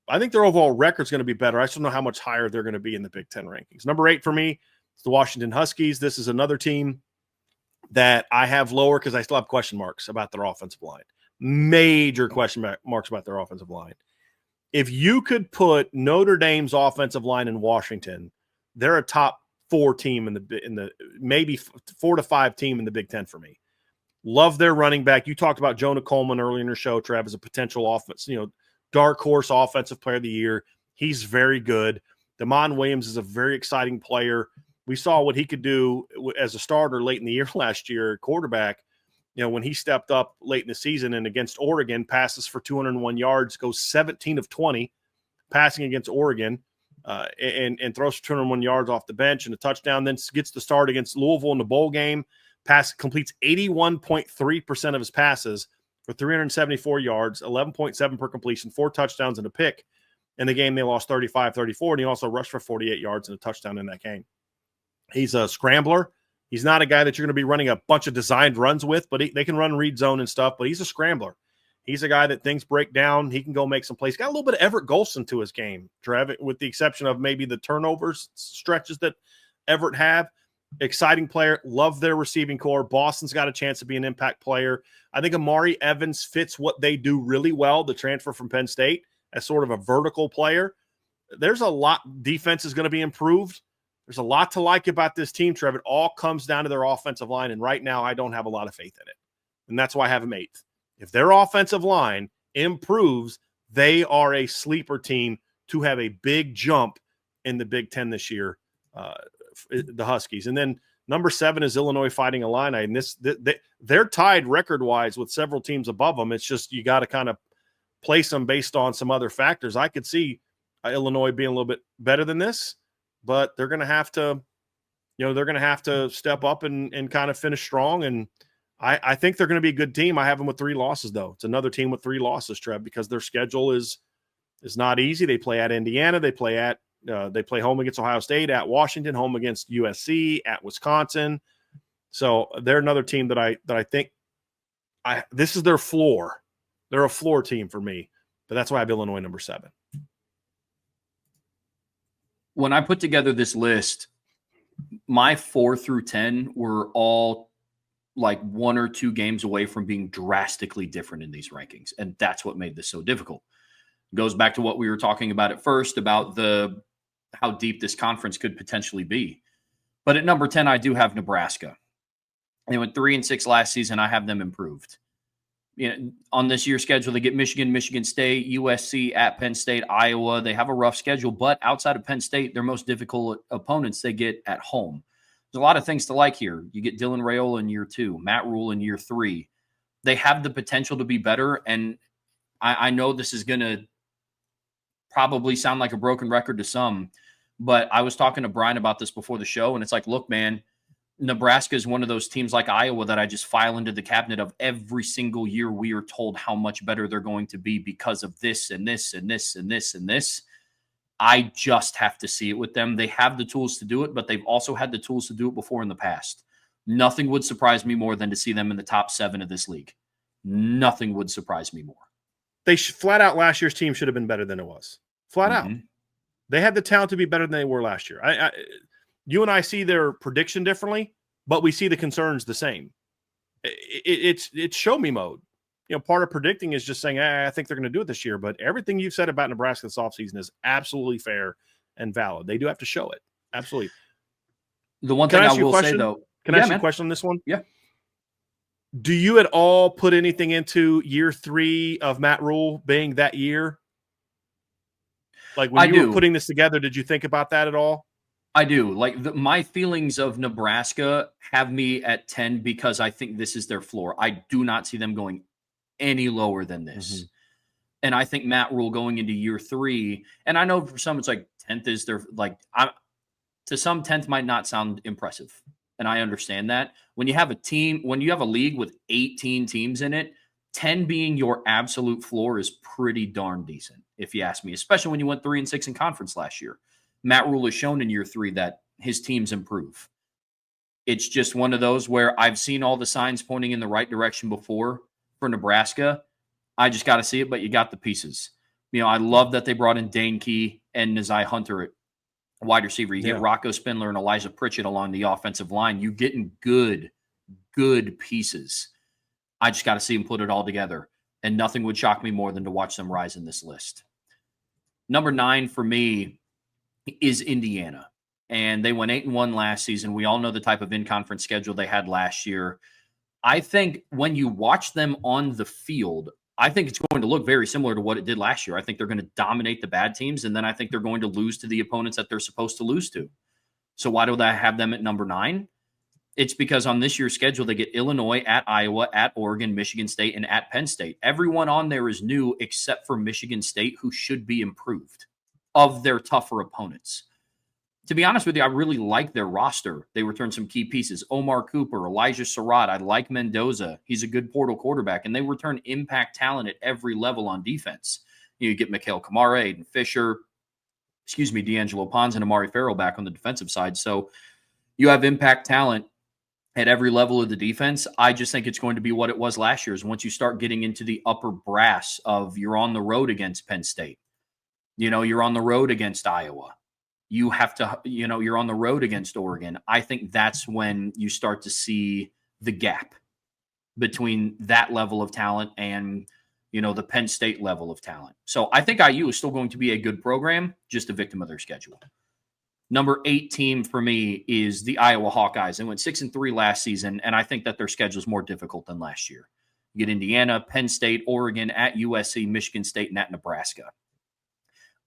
I think their overall record is going to be better. I just don't know how much higher they're going to be in the Big Ten rankings. Number 8 for me is the Washington Huskies. This is another team that I have lower because I still have question marks about their offensive line. Major question marks about their offensive line. If you could put Notre Dame's offensive line in Washington, they're a top 4 team in the maybe 4 to 5 team in the Big Ten for me. Love their running back. You talked about Jonah Coleman earlier in your show, Trav, as a potential offense, dark horse offensive player of the year. He's very good. Damon Williams is a very exciting player. We saw what he could do as a starter late in the year last year, quarterback. When he stepped up late in the season and against Oregon, passes for 201 yards, goes 17 of 20 passing against Oregon, and throws for 201 yards off the bench and a touchdown, then gets the start against Louisville in the bowl game, completes 81.3% of his passes for 374 yards, 11.7 per completion, 4 touchdowns and a pick. In the game, they lost 35-34, and he also rushed for 48 yards and a touchdown in that game. He's a scrambler. He's not a guy that you're going to be running a bunch of designed runs with, but they can run read zone and stuff, but he's a scrambler. He's a guy that things break down. He can go make some plays. Got a little bit of Everett Golson to his game, Trev, with the exception of maybe the turnovers stretches that Everett have. Exciting player. Love their receiving core. Boston's got a chance to be an impact player. I think Amari Evans fits what they do really well, the transfer from Penn State, as sort of a vertical player. There's a lot. Defense is going to be improved. There's a lot to like about this team, Trev. It all comes down to their offensive line, and right now I don't have a lot of faith in it. And that's why I have them 8th. If their offensive line improves, they are a sleeper team to have a big jump in the Big Ten this year, the Huskies. And then number 7 is Illinois Fighting Illini, and they're tied record-wise with several teams above them. It's just you got to kind of place them based on some other factors. I could see Illinois being a little bit better than this, but they're going to have to, step up and kind of finish strong. And I think they're going to be a good team. I have them with 3 losses, though. It's another team with 3 losses, Trev, because their schedule is not easy. They play at Indiana. They play home against Ohio State, at Washington, home against USC, at Wisconsin. So they're another team that I think this is their floor. They're a floor team for me, but that's why I have Illinois number 7. When I put together this list, my 4 through 10 were all like 1 or 2 games away from being drastically different in these rankings. And that's what made this so difficult. It goes back to what we were talking about at first about how deep this conference could potentially be. But at number 10, I do have Nebraska. They went 3-6 last season. I have them improved. On this year's schedule, they get Michigan, Michigan State, USC, at Penn State, Iowa. They have a rough schedule, but outside of Penn State, their most difficult opponents they get at home. There's a lot of things to like here. You get Dylan Raiola in year 2, Matt Rule in year 3. They have the potential to be better, and I know this is going to probably sound like a broken record to some, but I was talking to Bryan about this before the show, and it's like, look, man, Nebraska is one of those teams like Iowa that I just file into the cabinet of every single year. We are told how much better they're going to be because of this and this and this and this and this. I just have to see it with them. They have the tools to do it, but they've also had the tools to do it before in the past. Nothing would surprise me more than to see them in the top 7 of this league. Nothing would surprise me more. They flat out last year's team should have been better than it was. Flat out. They had the talent to be better than they were last year. You and I see their prediction differently, but we see the concerns the same. It's show me mode. Part of predicting is just saying, I think they're going to do it this year. But everything you've said about Nebraska this offseason is absolutely fair and valid. They do have to show it. Absolutely. The one thing I will say, though. Can I ask you a man. question on this one? Yeah. Do you at all put anything into year 3 of Matt Rule being that year? Like when you were putting this together, did you think about that at all? I do. Like my feelings of Nebraska have me at 10 because I think this is their floor. I do not see them going any lower than this. And I think Matt Rule going into year 3, and I know for some it's like 10th is their to some 10th might not sound impressive. And I understand that. When you have a league with 18 teams in it, 10 being your absolute floor is pretty darn decent, if you ask me, especially when you went 3-6 in conference last year. Matt Rule has shown in year 3 that his teams improve. It's just one of those where I've seen all the signs pointing in the right direction before for Nebraska. I just got to see it, but you got the pieces. I love that they brought in Dane Key and Nazai Hunter at wide receiver. You get Rocco Spindler and Elijah Pritchett along the offensive line. You getting good pieces. I just got to see them put it all together. And nothing would shock me more than to watch them rise in this list. Number 9 for me is Indiana. And they went 8-1 last season. We all know the type of in-conference schedule they had last year. I think when you watch them on the field, I think it's going to look very similar to what it did last year. I think they're going to dominate the bad teams, and then I think they're going to lose to the opponents that they're supposed to lose to. So why do I have them at number 9? It's because on this year's schedule, they get Illinois, at Iowa, at Oregon, Michigan State, and at Penn State. Everyone on there is new except for Michigan State, who should be improved of their tougher opponents. To be honest with you, I really like their roster. They returned some key pieces. Omar Cooper, Elijah Surratt. I like Mendoza. He's a good portal quarterback. And they return impact talent at every level on defense. You get Mikhail Kamara, Aiden Fisher, D'Angelo Pons, and Amari Farrell back on the defensive side. So you have impact talent at every level of the defense. I just think it's going to be what it was last year, is once you start getting into the upper brass of you're on the road against Penn State. You're on the road against Iowa. You have to, you're on the road against Oregon. I think that's when you start to see the gap between that level of talent and, the Penn State level of talent. So I think IU is still going to be a good program, just a victim of their schedule. Number 8 team for me is the Iowa Hawkeyes. They went 6-3 last season, and I think that their schedule is more difficult than last year. You get Indiana, Penn State, Oregon, at USC, Michigan State, and at Nebraska.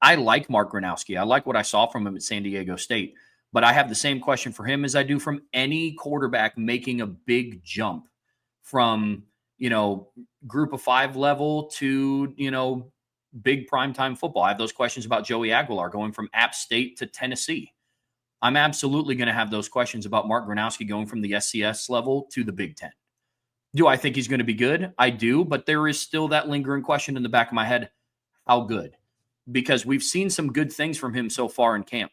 I like Mark Gronowski. I like what I saw from him at San Diego State. But I have the same question for him as I do from any quarterback making a big jump from, group of 5 level to, big primetime football. I have those questions about Joey Aguilar going from App State to Tennessee. I'm absolutely going to have those questions about Mark Gronowski going from the SCS level to the Big Ten. Do I think he's going to be good? I do, but there is still that lingering question in the back of my head. How good? Because we've seen some good things from him so far in camp.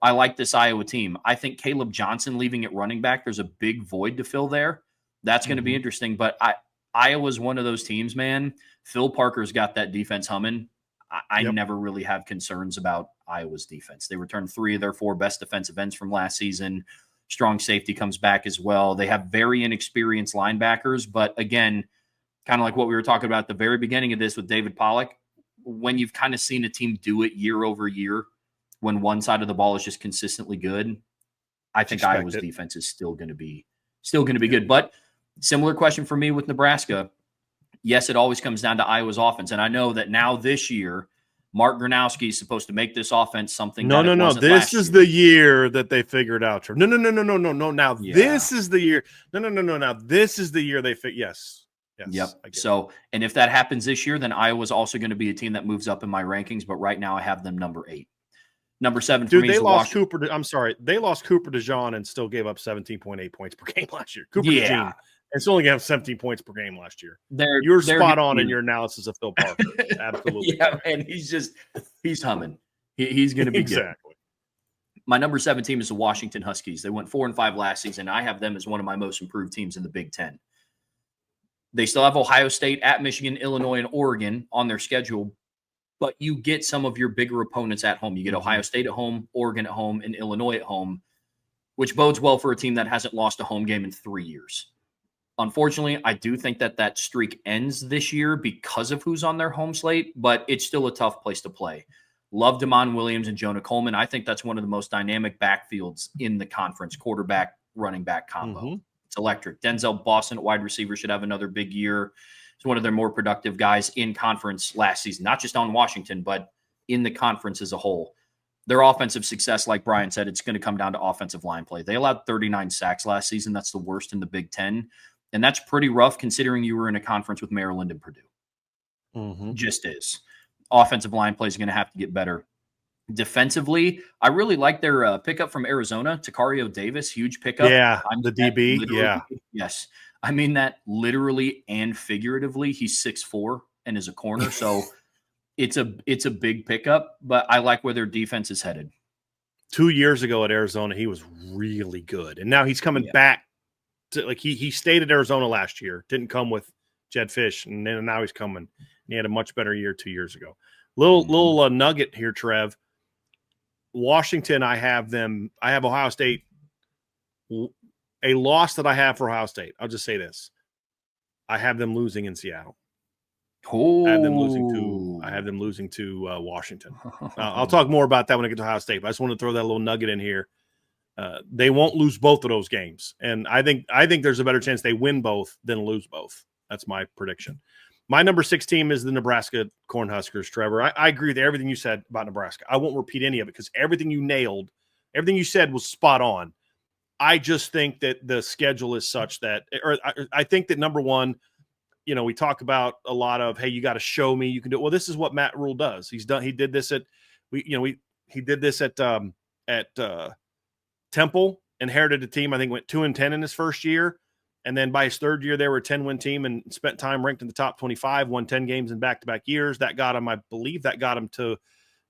I like this Iowa team. I think Caleb Johnson leaving at running back, there's a big void to fill there. That's going to be interesting. But Iowa's one of those teams, man. Phil Parker's got that defense humming. I never really have concerns about Iowa's defense. They returned 3 of their 4 best defensive ends from last season. Strong safety comes back as well. They have very inexperienced linebackers. But again, kind of like what we were talking about at the very beginning of this with David Pollock, when you've kind of seen a team do it year over year, when one side of the ball is just consistently good, I think Iowa's defense is still going to be good. But similar question for me with Nebraska. Yes, it always comes down to Iowa's offense. And I know that now this year, Mark Gronowski is supposed to make this offense something. No. This is the year that they figured out. No. Now this is the year. No. Now this is the year they fit. Yes. Yep. So, and if that happens this year, then Iowa's also going to be a team that moves up in my rankings. But right now I have them number 8. Number 7 for me is they lost Cooper. They lost Cooper DeJean and still gave up 17.8 points per game last year. Cooper DeJean. And still only gave up 17 points per game last year. You're spot on in your analysis of Phil Parker. Absolutely. Yeah, and he's humming. He's going to be exactly. Good. My number 7 team is the Washington Huskies. They went 4-5 last season. I have them as one of my most improved teams in the Big Ten. They still have Ohio State, at Michigan, Illinois, and Oregon on their schedule, but you get some of your bigger opponents at home. You get Ohio State at home, Oregon at home, and Illinois at home, which bodes well for a team that hasn't lost a home game in 3 years. Unfortunately, I do think that streak ends this year because of who's on their home slate, but it's still a tough place to play. Love Damon Williams and Jonah Coleman. I think that's one of the most dynamic backfields in the conference, quarterback running back combo. Mm-hmm. It's electric. Denzel Boston at wide receiver should have another big year. He's one of their more productive guys in conference last season, not just on Washington, but in the conference as a whole. Their offensive success, like Brian said, it's going to come down to offensive line play. They allowed 39 sacks last season. That's the worst in the Big Ten. And that's pretty rough considering you were in a conference with Maryland and Purdue. Mm-hmm. Just is. Offensive line play is going to have to get better. Defensively, I really like their pickup from Arizona, Takario Davis, huge pickup. Yeah, the DB, yeah. Yes. I mean that literally and figuratively. He's 6'4" and is a corner, so it's a big pickup, but I like where their defense is headed. 2 years ago at Arizona, he was really good, and now he's coming back to, like, he stayed at Arizona last year, didn't come with Jed Fish, and then now he's coming. He had a much better year 2 years ago. Little nugget here, Trev. Washington, I have Ohio State. A loss that I have for Ohio State. I'll just say this: I have them losing in Seattle. Oh. I have them losing to Washington. I'll talk more about that when I get to Ohio State, but I just want to throw that little nugget in here. They won't lose both of those games, and I think there's a better chance they win both than lose both. That's my prediction. My number 6 team is the Nebraska Cornhuskers, Trevor. I agree with everything you said about Nebraska. I won't repeat any of it because everything you nailed, everything you said was spot on. I just think that the schedule is such that, or I think that, number one, we talk about a lot of, hey, you got to show me you can do it. Well, this is what Matt Rule does. He did this at Temple, inherited a team, I think went 2-10 in his first year. And then by his third year, they were a 10-win team and spent time ranked in the top 25, won 10 games in back-to-back years. That got him, I believe,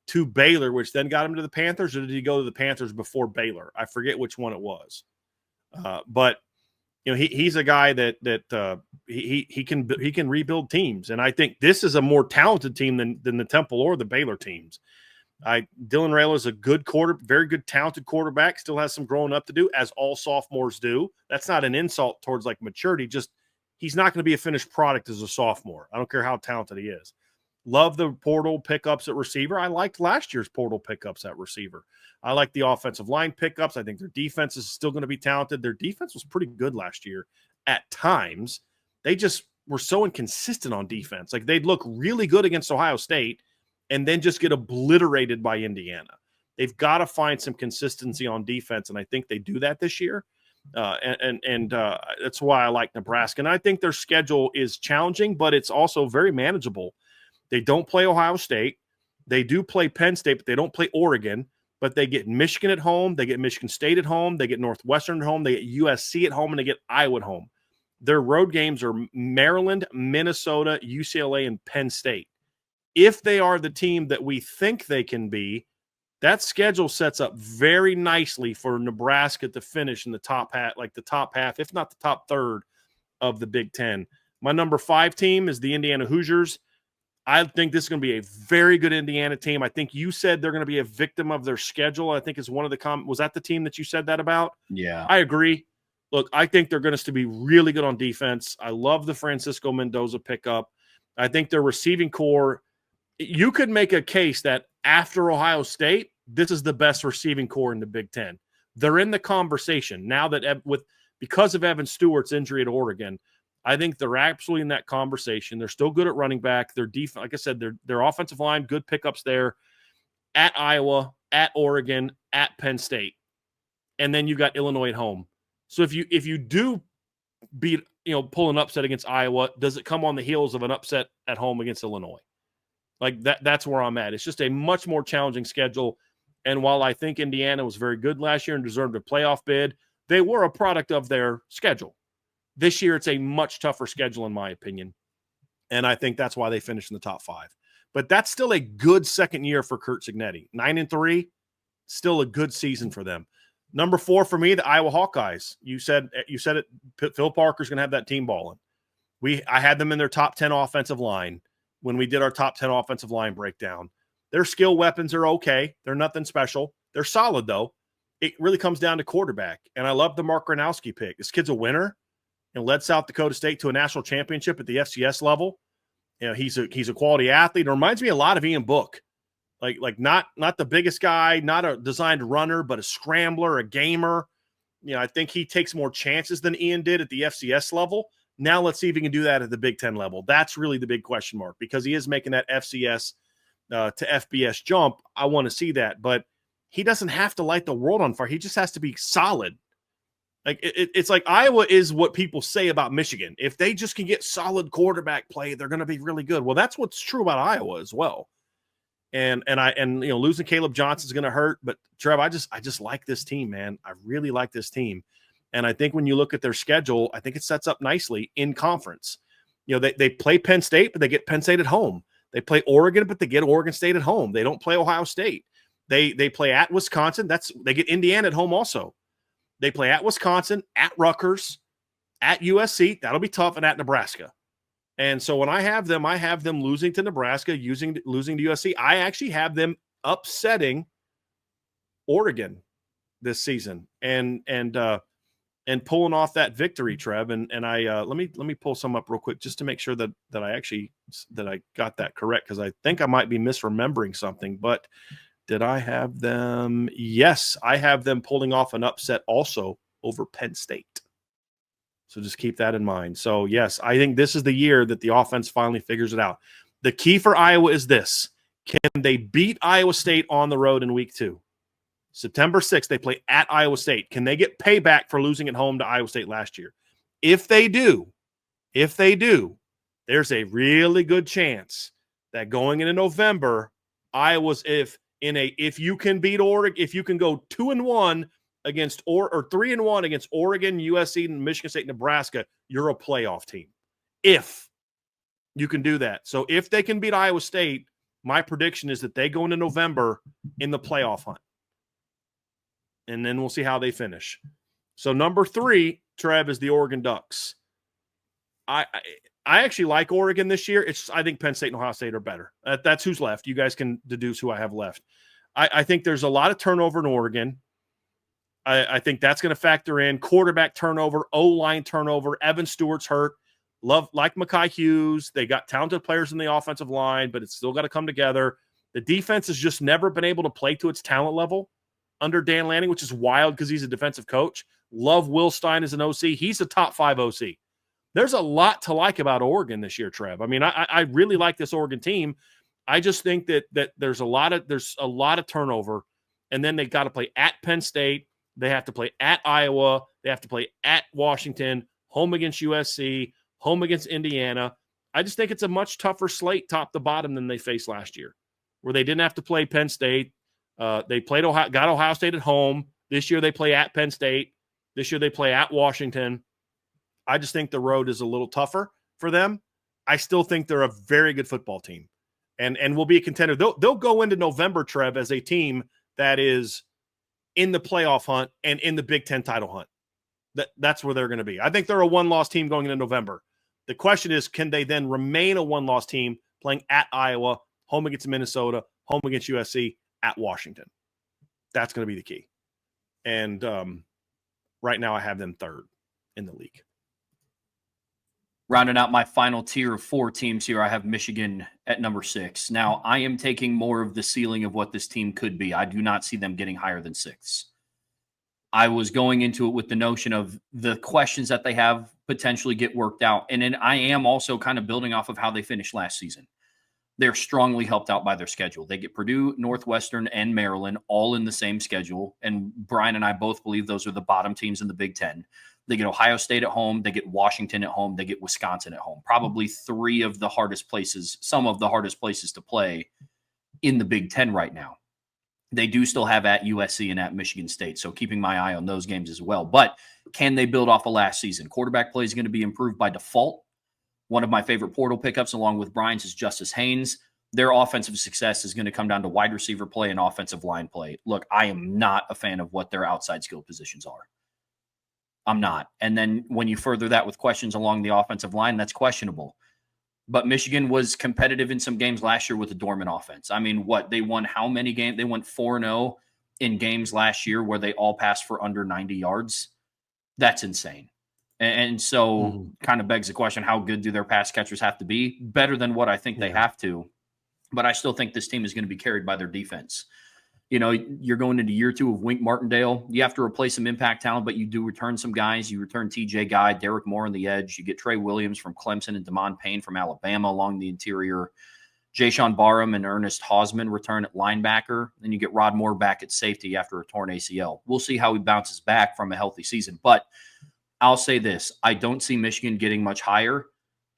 to Baylor, which then got him to the Panthers, or did he go to the Panthers before Baylor? I forget which one it was. But he's a guy that he can rebuild teams, and I think this is a more talented team than the Temple or the Baylor teams. Dylan Raiola is a good very good, talented quarterback. Still has some growing up to do, as all sophomores do. That's not an insult towards maturity. Just he's not going to be a finished product as a sophomore. I don't care how talented he is. Love the portal pickups at receiver. I liked last year's portal pickups at receiver. I like the offensive line pickups. I think their defense is still going to be talented. Their defense was pretty good last year at times. They just were so inconsistent on defense. Like, they'd look really good against Ohio State and then just get obliterated by Indiana. They've got to find some consistency on defense, and I think they do that this year. That's why I like Nebraska. And I think their schedule is challenging, but it's also very manageable. They don't play Ohio State. They do play Penn State, but they don't play Oregon. But they get Michigan at home. They get Michigan State at home. They get Northwestern at home. They get USC at home, and they get Iowa at home. Their road games are Maryland, Minnesota, UCLA, and Penn State. If they are the team that we think they can be, that schedule sets up very nicely for Nebraska to finish in the top half, if not the top third of the Big Ten. My number 5 team is the Indiana Hoosiers. I think this is going to be a very good Indiana team. I think you said they're going to be a victim of their schedule. I think it's one of the was that the team that you said that about? Yeah. I agree. Look, I think they're going to be really good on defense. I love the Francisco Mendoza pickup. I think their receiving core, you could make a case that after Ohio State, this is the best receiving core in the Big Ten. They're in the conversation now that because of Evan Stewart's injury at Oregon. I think they're absolutely in that conversation. They're still good at running back. Their defense, like I said, their offensive line, good pickups there at Iowa, at Oregon, at Penn State. And then you got Illinois at home. So if you do beat, pull an upset against Iowa, does it come on the heels of an upset at home against Illinois? Like that's where I'm at. It's just a much more challenging schedule. And while I think Indiana was very good last year and deserved a playoff bid, they were a product of their schedule. This year, it's a much tougher schedule, in my opinion. And I think that's why they finished in the top 5. But that's still a good second year for Curt Cignetti. 9-3, still a good season for them. Number 4 for me, the Iowa Hawkeyes. You said it. Phil Parker's going to have that team balling. I had them in their top 10 offensive line when we did our top 10 offensive line breakdown. Their skill weapons are okay. They're nothing special. They're solid, though. It really comes down to quarterback. And I love the Mark Gronowski pick. This kid's a winner and led South Dakota State to a national championship at the FCS level. He's a quality athlete. It reminds me a lot of Ian Book. Like not the biggest guy, not a designed runner, but a scrambler, a gamer. I think he takes more chances than Ian did at the FCS level. Now let's see if he can do that at the Big Ten level. That's really the big question mark, because he is making that FCS to FBS jump. I want to see that, but he doesn't have to light the world on fire. He just has to be solid. Like it's like Iowa is what people say about Michigan. If they just can get solid quarterback play, they're going to be really good. Well, that's what's true about Iowa as well. And losing Caleb Johnson is going to hurt, but Trev, I just like this team, man. I really like this team. And I think when you look at their schedule, I think it sets up nicely in conference. They play Penn State, but they get Penn State at home. They play Oregon, but they get Oregon State at home. They don't play Ohio State. They play at Wisconsin. They get Indiana at home also. They play at Wisconsin, at Rutgers, at USC. That'll be tough, and at Nebraska. And so when I have them losing to Nebraska, losing to USC. I actually have them upsetting Oregon this season and pulling off that victory, Trev. And I let me pull some up real quick just to make sure that I got that correct, because I think I might be misremembering something. But did I have them? Yes, I have them pulling off an upset also over Penn State. So just keep that in mind. So, yes, I think this is the year that the offense finally figures it out. The key for Iowa is this. Can they beat Iowa State on the road in week 2? September 6th, they play at Iowa State. Can they get payback for losing at home to Iowa State last year? If they do, there's a really good chance that going into November, Iowa's if you can beat Oregon, if you can go 2-1 against or 3-1 against Oregon, USC, and Michigan State, Nebraska, you're a playoff team. If you can do that. So if they can beat Iowa State, my prediction is that they go into November in the playoff hunt. And then we'll see how they finish. So number 3, Trev, is the Oregon Ducks. I actually like Oregon this year. I think Penn State and Ohio State are better. That's who's left. You guys can deduce who I have left. I think there's a lot of turnover in Oregon. I think that's going to factor in quarterback turnover, O-line turnover. Evan Stewart's hurt. Like Mekhi Hughes. They got talented players in the offensive line, but it's still got to come together. The defense has just never been able to play to its talent level under Dan Lanning, which is wild because he's a defensive coach. Love Will Stein as an OC. He's a top 5 OC. There's a lot to like about Oregon this year, Trev. I mean, I really like this Oregon team. I just think that there's a lot of turnover, and then they got to play at Penn State. They have to play at Iowa. They have to play at Washington, home against USC, home against Indiana. I just think it's a much tougher slate top to bottom than they faced last year, where they didn't have to play Penn State. They got Ohio State at home. This year they play at Penn State. This year they play at Washington. I just think the road is a little tougher for them. I still think they're a very good football team and will be a contender. They'll go into November, Trev, as a team that is in the playoff hunt and in the Big Ten title hunt. That's where they're going to be. I think they're a one-loss team going into November. The question is, can they then remain a one-loss team playing at Iowa, home against Minnesota, home against USC, at Washington? That's going to be the key. And right now I have them 3rd in the league. Rounding out my final tier of 4 teams here, I have Michigan at number 6. Now, I am taking more of the ceiling of what this team could be. I do not see them getting higher than 6. I was going into it with the notion of the questions that they have potentially get worked out. And then I am also kind of building off of how they finished last season. They're strongly helped out by their schedule. They get Purdue, Northwestern, and Maryland all in the same schedule. And Bryan and I both believe those are the bottom teams in the Big Ten. They get Ohio State at home. They get Washington at home. They get Wisconsin at home. Probably 3 of the hardest places, some of the hardest places to play in the Big Ten right now. They do still have at USC and at Michigan State, so keeping my eye on those games as well. But can they build off of last season? Quarterback play is going to be improved by default. One of my favorite portal pickups, along with Bryan's, is Justice Haynes. Their offensive success is going to come down to wide receiver play and offensive line play. Look, I am not a fan of what their outside skill positions are. I'm not. And then when you further that with questions along the offensive line, that's questionable. But Michigan was competitive in some games last year with a dormant offense. I mean, they won how many games? They went 4-0 in games last year where they all passed for under 90 yards. That's insane. And so kind of begs the question, how good do their pass catchers have to be? Better than what I think they have to. But I still think this team is going to be carried by their defense. You know, you're going into year 2 of Wink Martindale. You have to replace some impact talent, but you do return some guys. You return TJ Guy, Derek Moore on the edge. You get Trey Williams from Clemson and Damon Payne from Alabama along the interior. Jayshon Barham and Ernest Hausman return at linebacker. Then you get Rod Moore back at safety after a torn ACL. We'll see how he bounces back from a healthy season. But I'll say this. I don't see Michigan getting much higher.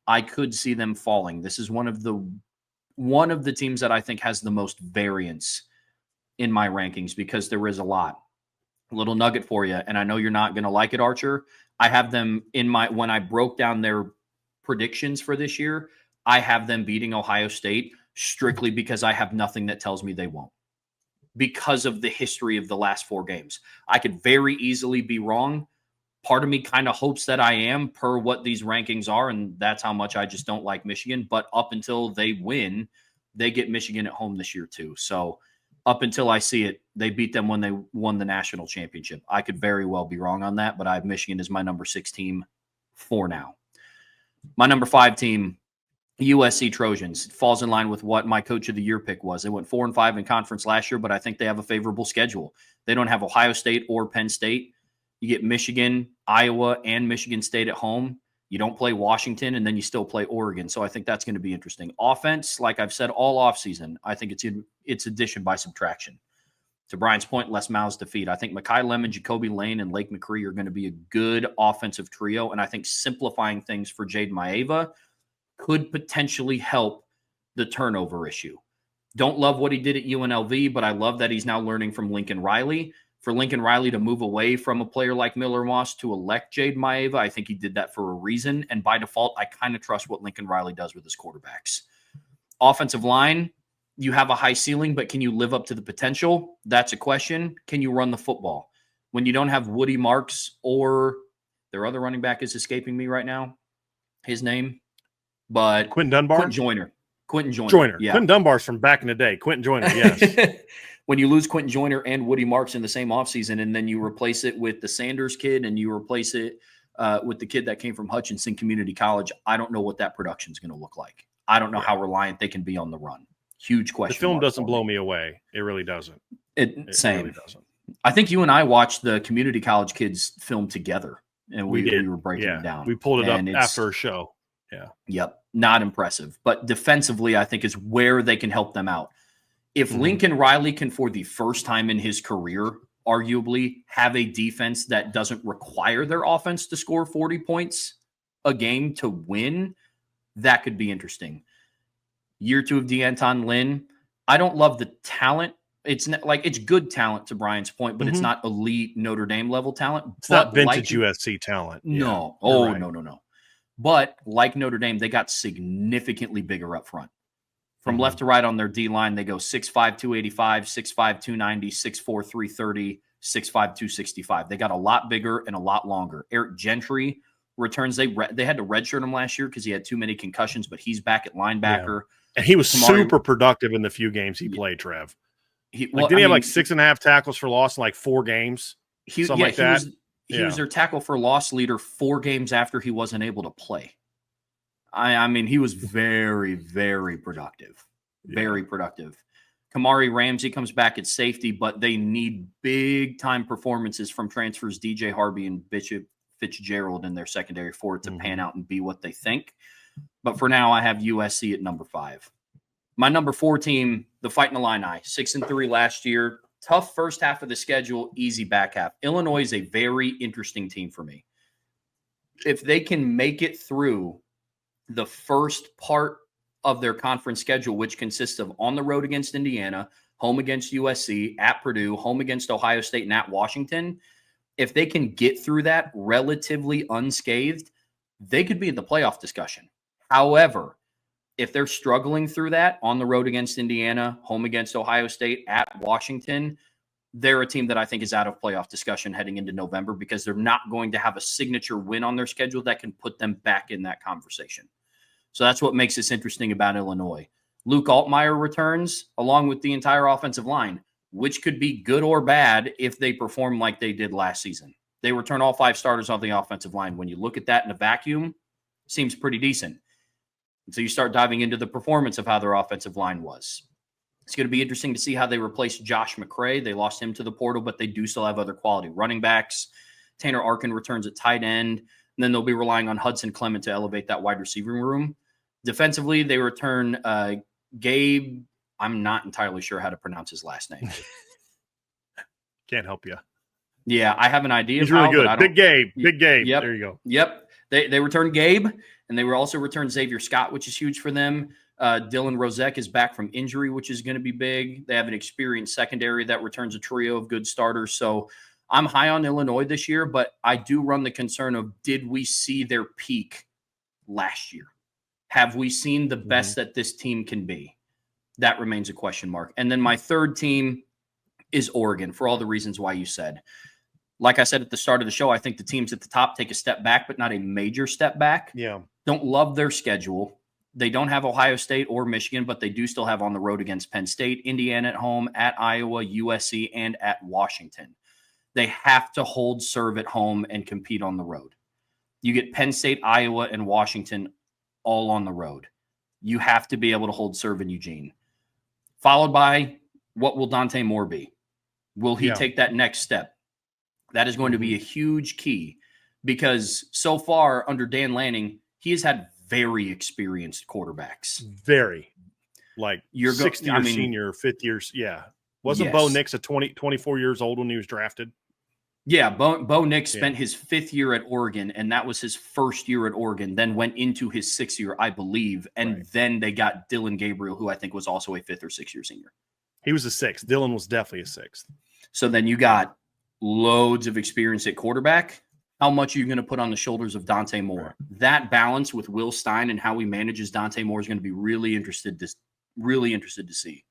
I could see them falling. This is one of the teams that I think has the most variance in my rankings because there is a lot. A little nugget for you, and I know you're not going to like it, Archer. I have them in my – when I broke down their predictions for this year, I have them beating Ohio State strictly because I have nothing that tells me they won't because of the history of the last 4 games. I could very easily be wrong. Part of me kind of hopes that I am per what these rankings are, and that's how much I just don't like Michigan. But up until they win, they get Michigan at home this year too. So up until I see it, they beat them when they won the national championship. I could very well be wrong on that, but I have Michigan as my number 6 team for now. My number 5 team, USC Trojans, falls in line with what my coach of the year pick was. They went 4-5 in conference last year, but I think they have a favorable schedule. They don't have Ohio State or Penn State. You get Michigan, Iowa, and Michigan State at home. You don't play Washington, and then you still play Oregon. So I think that's going to be interesting. Offense, like I've said all offseason, I think it's addition by subtraction. To Brian's point, less mouths to feed. I think Mekhi Lemon, Jacoby Lane, and Lake McCree are going to be a good offensive trio, and I think simplifying things for Jade Maeva could potentially help the turnover issue. Don't love what he did at UNLV, but I love that he's now learning from Lincoln Riley. For Lincoln Riley to move away from a player like Miller Moss to elect Jade Maeva, I think he did that for a reason. And by default, I kind of trust what Lincoln Riley does with his quarterbacks. Offensive line, you have a high ceiling, but can you live up to the potential? That's a question. Can you run the football? When you don't have Woody Marks or their other running back is escaping me right now, his name, but Quentin Dunbar? Quentin Joyner. Yeah. Quentin Dunbar's from back in the day. Quentin Joyner, yes. When you lose Quentin Joyner and Woody Marks in the same offseason, and then you replace it with the Sanders kid and you replace it with the kid that came from Hutchinson Community College, I don't know what that production is going to look like. I don't know how reliant they can be on the run. Huge question. The film doesn't blow me away. It really doesn't. Same. It really doesn't. I think you and I watched the community college kids film together, and we were breaking it down. We pulled it up after a show. Yeah. Yep. Not impressive. But defensively, I think is where they can help them out. If Lincoln Riley can, for the first time in his career, arguably have a defense that doesn't require their offense to score 40 points a game to win, that could be interesting. Year 2 of D'Anton Lynn, I don't love the talent. It's not, like, it's good talent to Brian's point, but it's not elite Notre Dame level talent. It's not vintage USC talent. No. Yeah, right. No. But like Notre Dame, they got significantly bigger up front. From left to right on their D-line, they go 6'5", 285, 6'5", 290, 6'4", 330, 6'5", 265. They got a lot bigger and a lot longer. Eric Gentry returns. They had to redshirt him last year because he had too many concussions, but he's back at linebacker. Yeah. And he was super productive in the few games he played, Trev. Did he have like 6.5 tackles for loss in like 4 games? Something like that? He was their tackle for loss leader 4 games after he wasn't able to play. I mean, he was very, very productive. Very productive. Kamari Ramsey comes back at safety, but they need big-time performances from transfers DJ Harvey and Bishop Fitzgerald in their secondary for it to pan out and be what they think. But for now, I have USC at number 5. My number 4 team, the Fighting Illini, 6-3 last year. Tough first half of the schedule, easy back half. Illinois is a very interesting team for me. If they can make it through the first part of their conference schedule, which consists of on the road against Indiana, home against USC, at Purdue, home against Ohio State, and at Washington, if they can get through that relatively unscathed, they could be in the playoff discussion. However, if they're struggling through that on the road against Indiana, home against Ohio State, at Washington, they're a team that I think is out of playoff discussion heading into November because they're not going to have a signature win on their schedule that can put them back in that conversation. So that's what makes this interesting about Illinois. Luke Altmaier returns along with the entire offensive line, which could be good or bad if they perform like they did last season. They return all 5 starters on the offensive line. When you look at that in a vacuum, it seems pretty decent. And so you start diving into the performance of how their offensive line was. It's going to be interesting to see how they replace Josh McCray. They lost him to the portal, but they do still have other quality running backs. Tanner Arkin returns at tight end. And then they'll be relying on Hudson Clement to elevate that wide receiving room. Defensively, they return Gabe. I'm not entirely sure how to pronounce his last name. Can't help you. Yeah, I have an idea. He's really good. Big Gabe. Big Gabe. Yep. There you go. Yep. They returned Gabe, and they were also returned Xavier Scott, which is huge for them. Dylan Rozek is back from injury, which is going to be big. They have an experienced secondary that returns a trio of good starters. So I'm high on Illinois this year, but I do run the concern of, did we see their peak last year? Have we seen the best that this team can be? That remains a question mark. And then my third team is Oregon, for all the reasons why you said. Like I said at the start of the show, I think the teams at the top take a step back, but not a major step back. Yeah. Don't love their schedule. They don't have Ohio State or Michigan, but they do still have on the road against Penn State, Indiana at home, at Iowa, USC, and at Washington. They have to hold serve at home and compete on the road. You get Penn State, Iowa, and Washington all on the road. You have to be able to hold serve in Eugene. Followed by, what will Dante Moore be? Will he take that next step? That is going to be a huge key, because so far under Dan Lanning, he has had very experienced quarterbacks. Very. Like sixth-year senior, fifth years. Yeah. Wasn't Bo Nix 24 years old when he was drafted? Yeah, Bo Nix spent his 5th year at Oregon, and that was his first year at Oregon, then went into his 6th year, I believe, and then they got Dylan Gabriel, who I think was also a 5th or 6th year senior. He was a 6th. Dylan was definitely a 6th. So then you got loads of experience at quarterback. How much are you going to put on the shoulders of Dante Moore? Right. That balance with Will Stein and how he manages Dante Moore is going to be really interested to see.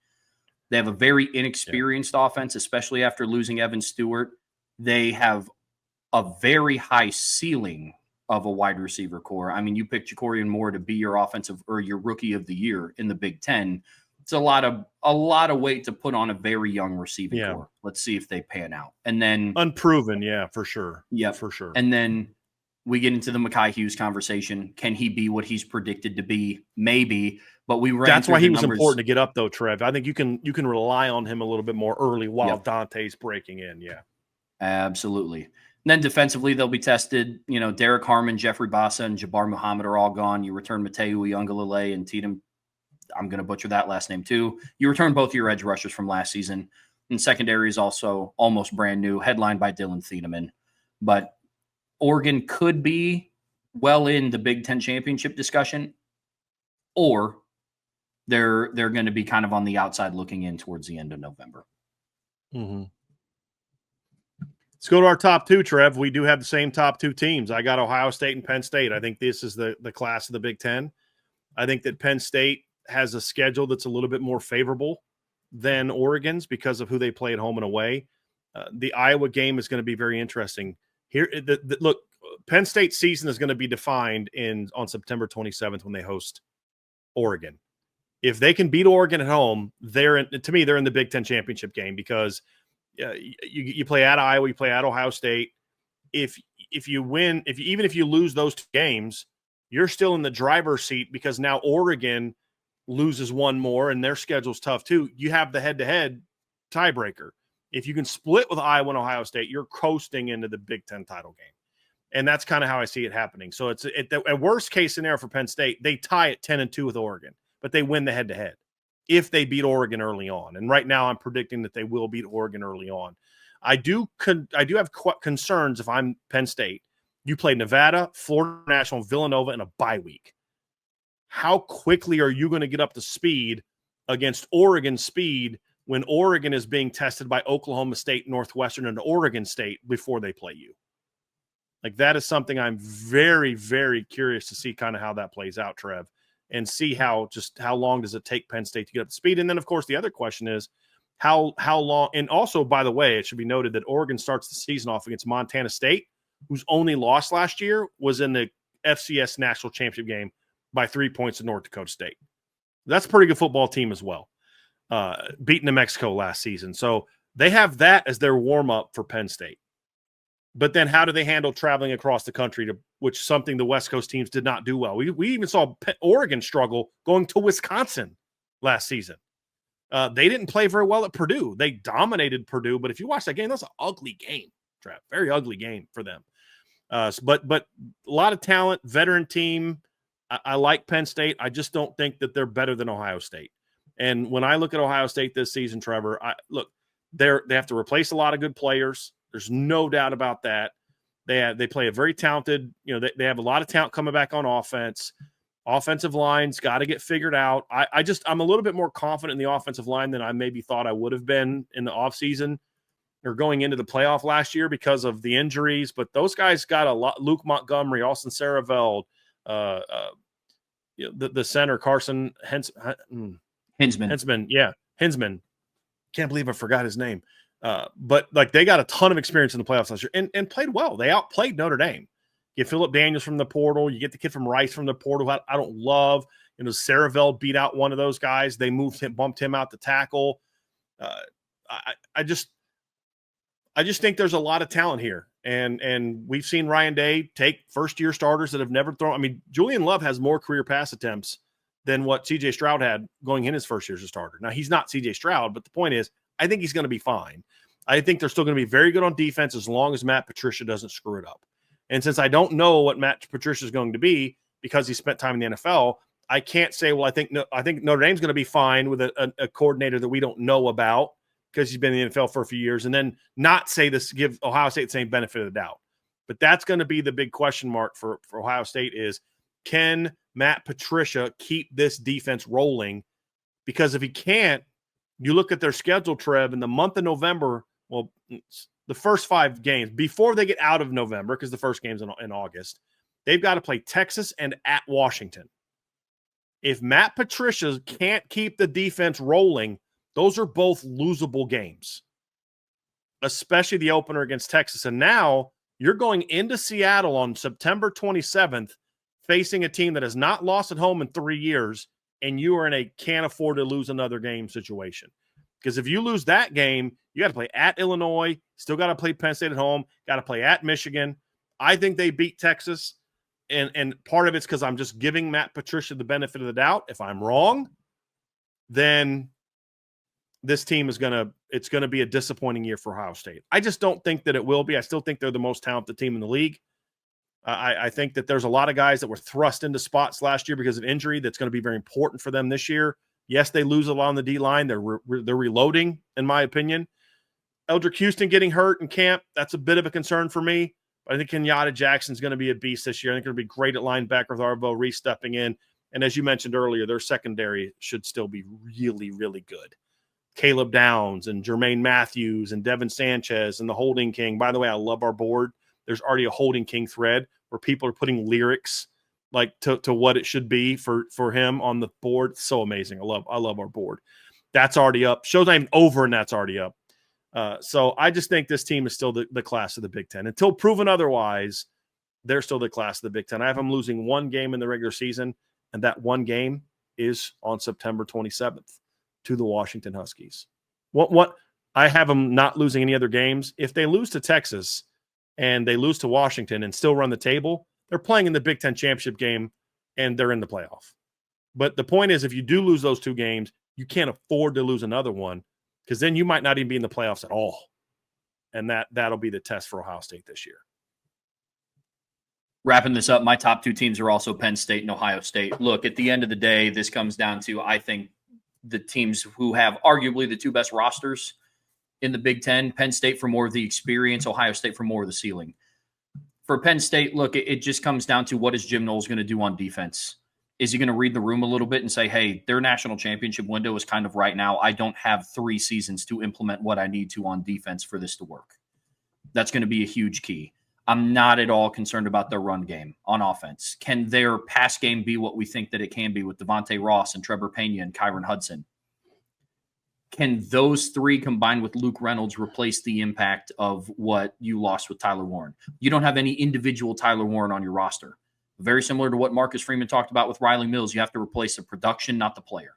They have a very inexperienced offense, especially after losing Evan Stewart. They have a very high ceiling of a wide receiver core. I mean, you picked Ja'Cory Moore to be your offensive or your rookie of the year in the Big Ten. It's a lot of weight to put on a very young receiving core. Let's see if they pan out. And then unproven, for sure. Yeah, for sure. And then we get into the Mekhi Hughes conversation. Can he be what he's predicted to be? Maybe, but that's why he was important to get up, though, Trev. I think you can rely on him a little bit more early while Dante's breaking in. Yeah, absolutely. And then defensively, they'll be tested. You know, Derek Harmon, Jeffrey Bassa, and Jabbar Muhammad are all gone. You return Mateu Uiagalelei and Tatum. I'm going to butcher that last name too. You return both your edge rushers from last season. And secondary is also almost brand new, headlined by Dylan Thieneman. But Oregon could be well in the Big Ten championship discussion, or they're going to be kind of on the outside looking in towards the end of November. Mm-hmm. Let's go to our top 2, Trev. We do have the same top 2 teams. I got Ohio State and Penn State. I think this is the class of the Big Ten. I think that Penn State has a schedule that's a little bit more favorable than Oregon's because of who they play at home and away. The Iowa game is going to be very interesting. Here, look, Penn State's season is going to be defined on September 27th when they host Oregon. If they can beat Oregon at home, they're in the Big Ten championship game, because you play at Iowa, you play at Ohio State. If you win, even if you lose those 2 games, you're still in the driver's seat, because now Oregon loses one more and their schedule's tough too. You have the head-to-head tiebreaker. If you can split with Iowa and Ohio State, you're coasting into the Big Ten title game. And that's kind of how I see it happening. So it's a worst case scenario for Penn State. They tie at 10-2 with Oregon, but they win the head-to-head if they beat Oregon early on. And right now I'm predicting that they will beat Oregon early on. I do have concerns if I'm Penn State. You play Nevada, Florida National, Villanova in a bye week. How quickly are you going to get up to speed against Oregon's speed when Oregon is being tested by Oklahoma State, Northwestern, and Oregon State before they play you? Like, that is something I'm very, very curious to see kind of how that plays out, Trev, and see how long does it take Penn State to get up to speed. And then, of course, the other question is how long. And also, by the way, it should be noted that Oregon starts the season off against Montana State, whose only loss last year was in the FCS National Championship game by 3 points to North Dakota State. That's a pretty good football team as well, beating New Mexico last season. So they have that as their warm-up for Penn State. But then how do they handle traveling across the country, which is something the West Coast teams did not do well. We even saw Oregon struggle going to Wisconsin last season. They didn't play very well at Purdue. They dominated Purdue, but if you watch that game, that's an ugly game, Trav. Very ugly game for them. But a lot of talent, veteran team. I like Penn State. I just don't think that they're better than Ohio State. And when I look at Ohio State this season, Trevor, they have to replace a lot of good players. There's no doubt about that. They play a very talented, they have a lot of talent coming back on offense. Offensive line's got to get figured out. I'm a little bit more confident in the offensive line than I maybe thought I would have been in the offseason or going into the playoff last year because of the injuries. But those guys got a lot. Luke Montgomery, Austin Saraveld, the center, Carson Hensman. Yeah, Hensman. Can't believe I forgot his name. But they got a ton of experience in the playoffs last year and played well. They outplayed Notre Dame. You get Phillip Daniels from the portal. You get the kid from Rice from the portal. I don't love. Saraveld beat out one of those guys. They bumped him out to tackle. I just think there's a lot of talent here. And we've seen Ryan Day take first-year starters that have never thrown. I mean, Julian Love has more career pass attempts than what C.J. Stroud had going in his first year as a starter. Now, he's not C.J. Stroud, but the point is, I think he's going to be fine. I think they're still going to be very good on defense as long as Matt Patricia doesn't screw it up. And since I don't know what Matt Patricia is going to be because he spent time in the NFL, I can't say, well, I think Notre Dame's going to be fine with a coordinator that we don't know about because he's been in the NFL for a few years, and then not say this, give Ohio State the same benefit of the doubt. But that's going to be the big question mark for Ohio State is, can Matt Patricia keep this defense rolling? Because if he can't, you look at their schedule, Trev, in the month of November, well, the first 5 games, before they get out of November, because the first game's in August, they've got to play Texas and at Washington. If Matt Patricia can't keep the defense rolling, those are both losable games, especially the opener against Texas. And now you're going into Seattle on September 27th, facing a team that has not lost at home in 3 years, and you are in a can't afford to lose another game situation. Because if you lose that game, you got to play at Illinois, still got to play Penn State at home, got to play at Michigan. I think they beat Texas, and part of it's because I'm just giving Matt Patricia the benefit of the doubt. If I'm wrong, then this team it's going to be a disappointing year for Ohio State. I just don't think that it will be. I still think they're the most talented team in the league. I think that there's a lot of guys that were thrust into spots last year because of injury that's going to be very important for them this year. Yes, they lose a lot on the D-line. They're reloading, in my opinion. Eldrick Houston getting hurt in camp, that's a bit of a concern for me. But I think Kenyatta Jackson's going to be a beast this year. I think they're going to be great at linebacker with Arvo Reese stepping in. And as you mentioned earlier, their secondary should still be really, really good. Caleb Downs and Jermaine Matthews and Devin Sanchez and the Holding King. By the way, I love our board. There's already a Holding King thread where people are putting lyrics like to what it should be for him on the board. It's so amazing. I love our board. That's already up. Show's not even over, and that's already up. So I just think this team is still the class of the Big Ten. Until proven otherwise, they're still the class of the Big Ten. I have them losing one game in the regular season, and that one game is on September 27th to the Washington Huskies. What I have them not losing any other games. If they lose to Texas and they lose to Washington and still run the table, they're playing in the Big Ten championship game and they're in the playoff. But the point is, if you do lose those 2 games, you can't afford to lose another one because then you might not even be in the playoffs at all. And that'll be the test for Ohio State this year. Wrapping this up, my top 2 teams are also Penn State and Ohio State. Look, at the end of the day, this comes down to, I think, the teams who have arguably the 2 best rosters in the Big Ten. Penn State for more of the experience, Ohio State for more of the ceiling. For Penn State, look, it just comes down to what is Jim Knowles going to do on defense? Is he going to read the room a little bit and say, hey, their national championship window is kind of right now. I don't have 3 seasons to implement what I need to on defense for this to work. That's going to be a huge key. I'm not at all concerned about their run game on offense. Can their pass game be what we think that it can be with Devontae Ross and Trevor Pena and Kyron Hudson? Can those 3 combined with Luke Reynolds replace the impact of what you lost with Tyler Warren? You don't have any individual Tyler Warren on your roster. Very similar to what Marcus Freeman talked about with Riley Mills. You have to replace the production, not the player.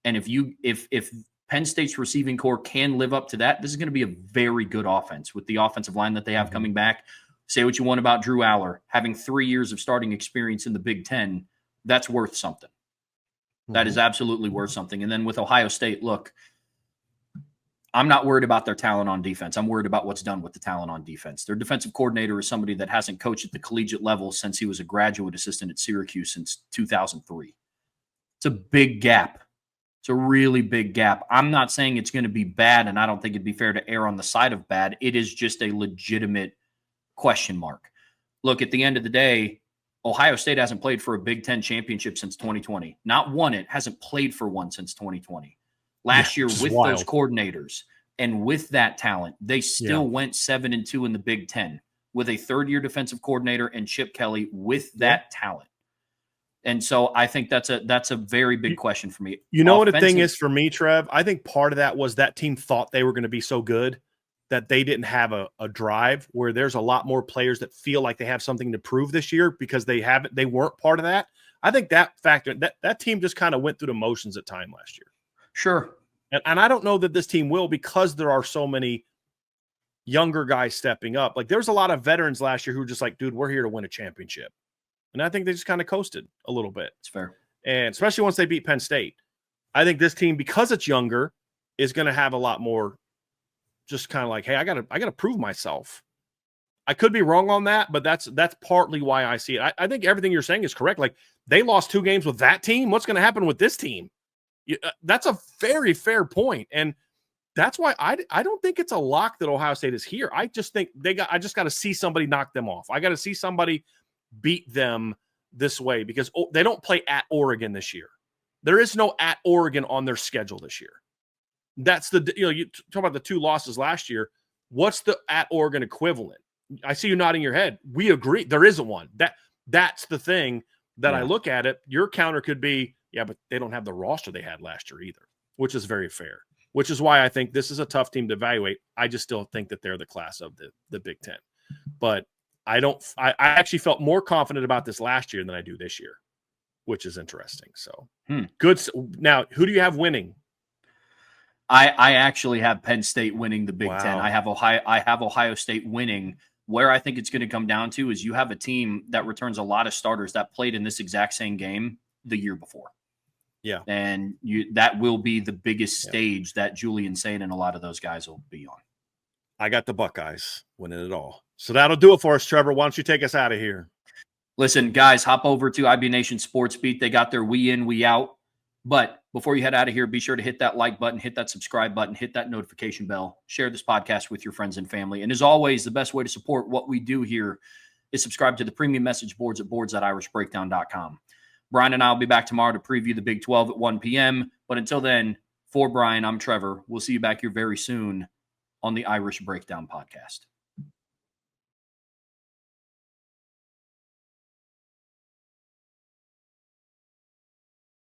And if Penn State's receiving core can live up to that, this is going to be a very good offense with the offensive line that they have coming back. Say what you want about Drew Aller. Having 3 years of starting experience in the Big Ten, that's worth something. That is absolutely worth something. And then with Ohio State, look, I'm not worried about their talent on defense. I'm worried about what's done with the talent on defense. Their defensive coordinator is somebody that hasn't coached at the collegiate level since he was a graduate assistant at Syracuse since 2003. It's a big gap. It's a really big gap. I'm not saying it's going to be bad, and I don't think it'd be fair to err on the side of bad. It is just a legitimate question mark. Look, at the end of the day, Ohio State hasn't played for a Big Ten championship since 2020. Not won it, hasn't played for one since 2020. Last year with those coordinators and with that talent, they still went 7-2 in the Big Ten with a third-year defensive coordinator and Chip Kelly with that talent. And so I think that's a very big question for me. You know what the thing is for me, Trev? I think part of that was that team thought they were going to be so good that they didn't have a drive, where there's a lot more players that feel like they have something to prove this year because they weren't part of that. I think that factor, that team just kind of went through the motions at time last year. Sure. And I don't know that this team will, because there are so many younger guys stepping up. Like, there's a lot of veterans last year who were just like, dude, we're here to win a championship. And I think they just kind of coasted a little bit. It's fair. And especially once they beat Penn State. I think this team, because it's younger, is going to have a lot more just kind of like, hey, I gotta prove myself. I could be wrong on that, but that's partly why I see it. I think everything you're saying is correct. Like, they lost 2 games with that team. What's going to happen with this team? That's a very fair point. And that's why I don't think it's a lock that Ohio State is here. I just think I just got to see somebody knock them off. I got to see somebody beat them this way, because they don't play at Oregon this year. There is no at Oregon on their schedule this year. That's you talk about the 2 losses last year. What's the at Oregon equivalent? I see you nodding your head. We agree. There isn't one. That's the thing that I look at it. Your counter could be, yeah, but they don't have the roster they had last year either, which is very fair, which is why I think this is a tough team to evaluate. I just still think that they're the class of the Big Ten. But I actually felt more confident about this last year than I do this year, which is interesting. So good. Now, who do you have winning? I actually have Penn State winning the Big Ten. I have Ohio State winning. Where I think it's going to come down to is you have a team that returns a lot of starters that played in this exact same game the year before. Yeah. And that will be the biggest stage that Julian Sain and a lot of those guys will be on. I got the Buckeyes winning it all. So that'll do it for us, Trevor. Why don't you take us out of here? Listen, guys, hop over to IB Nation Sports Beat. They got their we in, we out. But before you head out of here, be sure to hit that like button, hit that subscribe button, hit that notification bell, share this podcast with your friends and family. And as always, the best way to support what we do here is subscribe to the premium message boards at boards.irishbreakdown.com. Bryan and I will be back tomorrow to preview the Big 12 at 1 p.m. But until then, for Bryan, I'm Trevor. We'll see you back here very soon on the Irish Breakdown podcast.